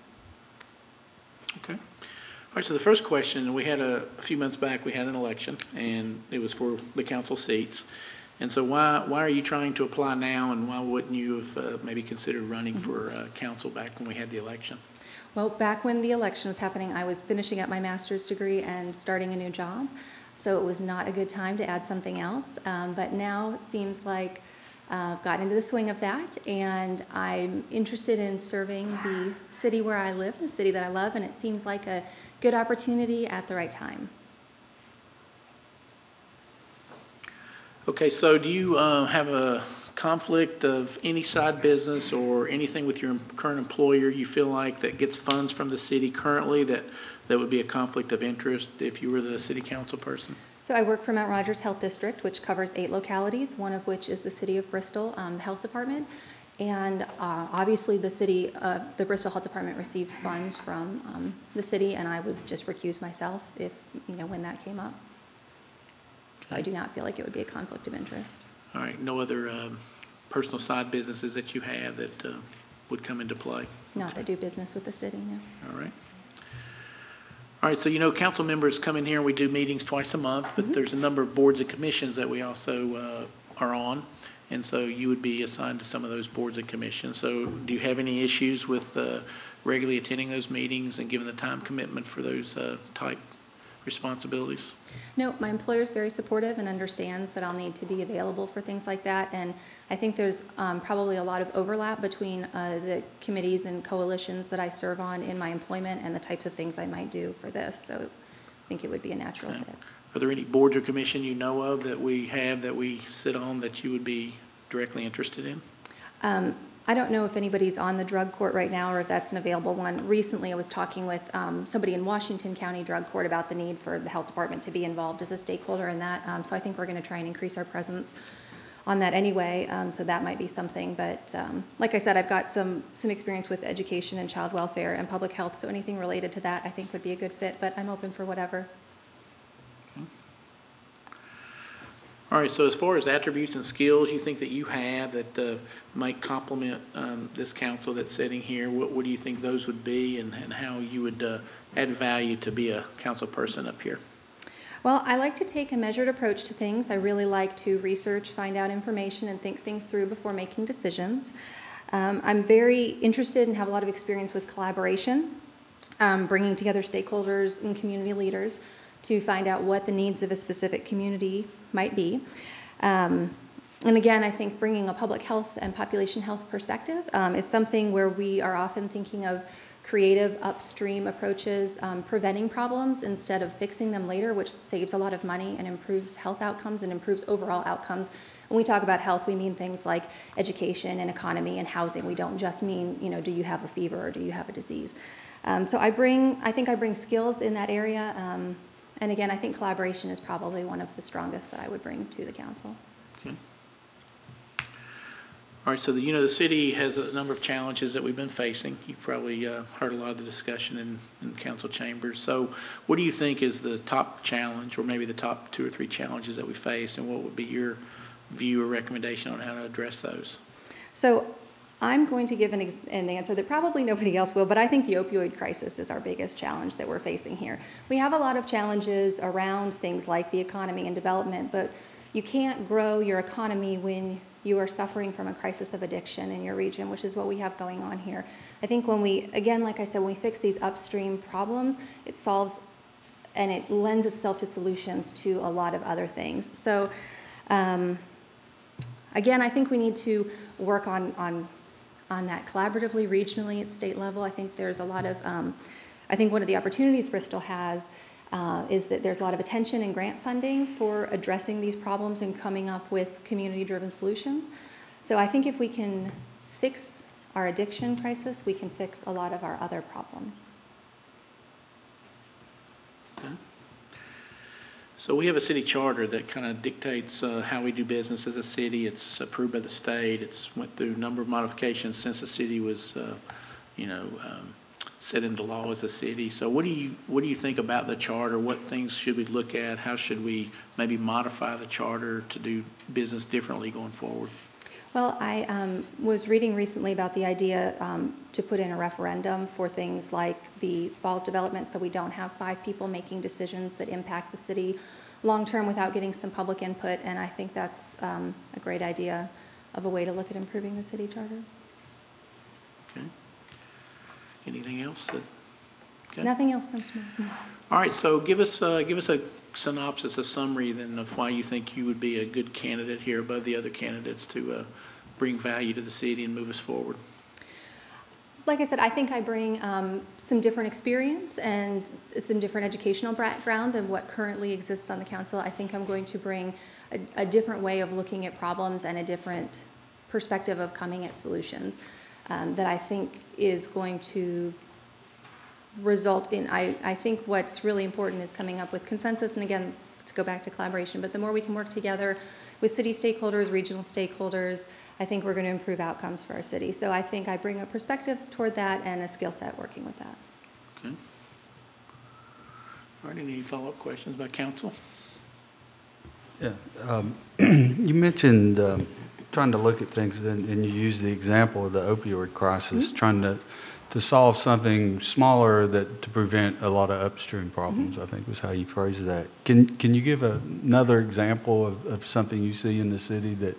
Okay. All right, so the first question, we had a few months back, we had an election, and it was for the council seats. And so why are you trying to apply now, and why wouldn't you have maybe considered running for council back when we had the election? Well, back when the election was happening, I was finishing up my master's degree and starting a new job, so it was not a good time to add something else. But now it seems like I've gotten into the swing of that, and I'm interested in serving the city where I live, the city that I love, and it seems like a good opportunity at the right time. Okay, so do you have a conflict of any side business or anything with your current employer you feel like that gets funds from the city currently that would be a conflict of interest if you were the city council person? So I work for Mount Rogers Health District, which covers 8 localities, one of which is the city of Bristol, the health department. And obviously the Bristol Health Department receives funds from the city, and I would just recuse myself if, when that came up. Okay. I do not feel like it would be a conflict of interest. All right, no other personal side businesses that you have that would come into play? Not that do business with the city, no. All right. All right, so council members come in here and we do meetings twice a month, but there's a number of boards and commissions that we also are on, and so you would be assigned to some of those boards and commissions. So do you have any issues with regularly attending those meetings and given the time commitment for those type responsibilities? No, my employer is very supportive and understands that I'll need to be available for things like that, and I think there's probably a lot of overlap between the committees and coalitions that I serve on in my employment and the types of things I might do for this, so I think it would be a natural fit. Are there any boards or commission you know of that we sit on that you would be directly interested in? I don't know if anybody's on the drug court right now or if that's an available one. Recently I was talking with somebody in Washington County Drug Court about the need for the health department to be involved as a stakeholder in that, so I think we're going to try and increase our presence on that anyway, so that might be something. But like I said, I've got some experience with education and child welfare and public health, so anything related to that I think would be a good fit, but I'm open for whatever. All right, so as far as attributes and skills you think that you have that might complement this council that's sitting here, what do you think those would be, and how you would add value to be a council person up here? Well, I like to take a measured approach to things. I really like to research, find out information, and think things through before making decisions. I'm very interested and have a lot of experience with collaboration, bringing together stakeholders and community leaders to find out what the needs of a specific community might be. And again, I think bringing a public health and population health perspective is something where we are often thinking of creative upstream approaches, preventing problems instead of fixing them later, which saves a lot of money and improves health outcomes and improves overall outcomes. When we talk about health, we mean things like education and economy and housing. We don't just mean, do you have a fever or do you have a disease? So I think I bring skills in that area. And again, I think collaboration is probably one of the strongest that I would bring to the council. Okay. All right, so the city has a number of challenges that we've been facing. You've probably heard a lot of the discussion in council chambers. So what do you think is the top challenge, or maybe the top 2 or 3 challenges that we face, and what would be your view or recommendation on how to address those? So I'm going to give an answer that probably nobody else will, but I think the opioid crisis is our biggest challenge that we're facing here. We have a lot of challenges around things like the economy and development, but you can't grow your economy when you are suffering from a crisis of addiction in your region, which is what we have going on here. I think when we, again, like I said, when we fix these upstream problems, it solves and it lends itself to solutions to a lot of other things. So again, I think we need to work on that collaboratively, regionally, at state level. I think there's a lot of I think one of the opportunities Bristol has is that there's a lot of attention and grant funding for addressing these problems and coming up with community-driven solutions. So I think if we can fix our addiction crisis, we can fix a lot of our other problems. Okay. So we have a city charter that kind of dictates how we do business as a city. It's approved by the state. It's went through a number of modifications since the city was, set into law as a city. So what do you think about the charter? What things should we look at? How should we maybe modify the charter to do business differently going forward? Well, I was reading recently about the idea to put in a referendum for things like the Falls development, so we don't have 5 people making decisions that impact the city long-term without getting some public input, and I think that's a great idea of a way to look at improving the city charter. Okay. Anything else? Okay. Nothing else comes to mind. All right, so give us a synopsis, a summary then of why you think you would be a good candidate here above the other candidates to bring value to the city and move us forward. Like I said, I think I bring some different experience and some different educational background than what currently exists on the council. I think I'm going to bring a different way of looking at problems and a different perspective of coming at solutions that I think is going to result in, I think what's really important is coming up with consensus, and again, to go back to collaboration, but the more we can work together with city stakeholders, regional stakeholders, I think we're going to improve outcomes for our city. So I think I bring a perspective toward that and a skill set working with that. Okay. All right, any follow-up questions by council? Yeah, you mentioned trying to look at things, and you used the example of the opioid crisis, mm-hmm. trying to solve something smaller that to prevent a lot of upstream problems, mm-hmm. I think was how you phrased that. Can you give another example of something you see in the city that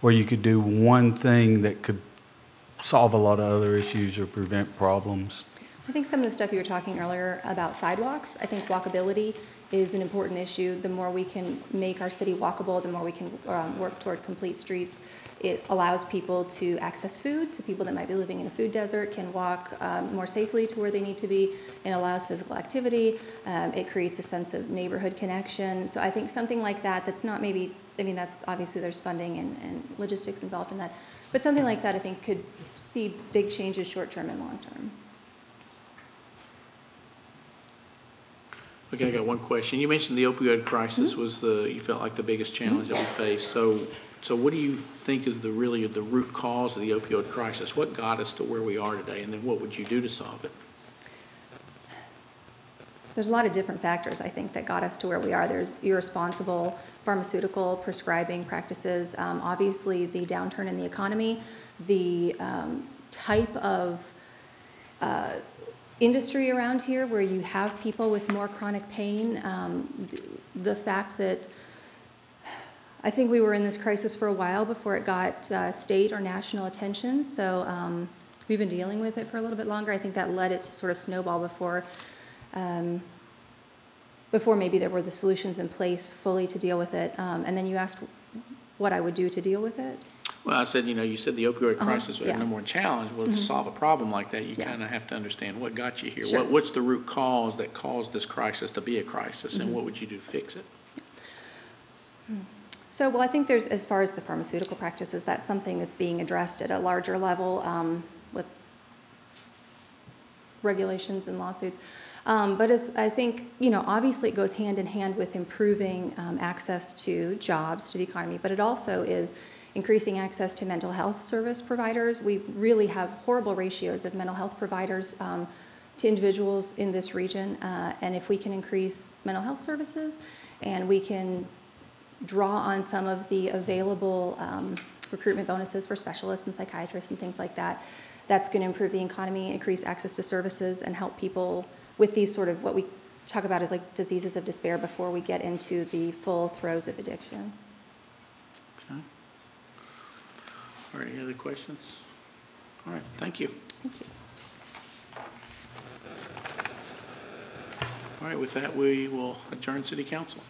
where you could do one thing that could solve a lot of other issues or prevent problems? I think some of the stuff you were talking earlier about sidewalks, I think walkability is an important issue. The more we can make our city walkable, the more we can work toward complete streets. It allows people to access food, so people that might be living in a food desert can walk more safely to where they need to be. It allows physical activity. It creates a sense of neighborhood connection. So I think something like that, that's not maybe, I mean, that's obviously there's funding and logistics involved in that, but something like that I think could see big changes short-term and long-term. Okay, I got one question. You mentioned the opioid crisis mm-hmm. was you felt like the biggest challenge mm-hmm. that we faced. So what do you think is the root cause of the opioid crisis? What got us to where we are today, and then what would you do to solve it? There's a lot of different factors, I think, that got us to where we are. There's irresponsible pharmaceutical prescribing practices, obviously the downturn in the economy, the type of industry around here where you have people with more chronic pain, the fact that I think we were in this crisis for a while before it got state or national attention, so we've been dealing with it for a little bit longer. I think that led it to sort of snowball before maybe there were the solutions in place fully to deal with it. And then you asked what I would do to deal with it. Well, I said, you said the opioid crisis was yeah. the number one challenge. Well, mm-hmm. to solve a problem like that, you yeah. kind of have to understand what got you here. Sure. What's the root cause that caused this crisis to be a crisis, mm-hmm. and what would you do to fix it? So, well, I think there's, as far as the pharmaceutical practices, that's something that's being addressed at a larger level with regulations and lawsuits. But as I think, obviously it goes hand in hand with improving access to jobs, to the economy, but it also is increasing access to mental health service providers. We really have horrible ratios of mental health providers to individuals in this region, and if we can increase mental health services and we can draw on some of the available recruitment bonuses for specialists and psychiatrists and things like that, that's going to improve the economy, increase access to services, and help people with these sort of what we talk about as like diseases of despair before we get into the full throes of addiction. Okay. All right, any other questions? All right, thank you. Thank you. All right, with that, we will adjourn City Council.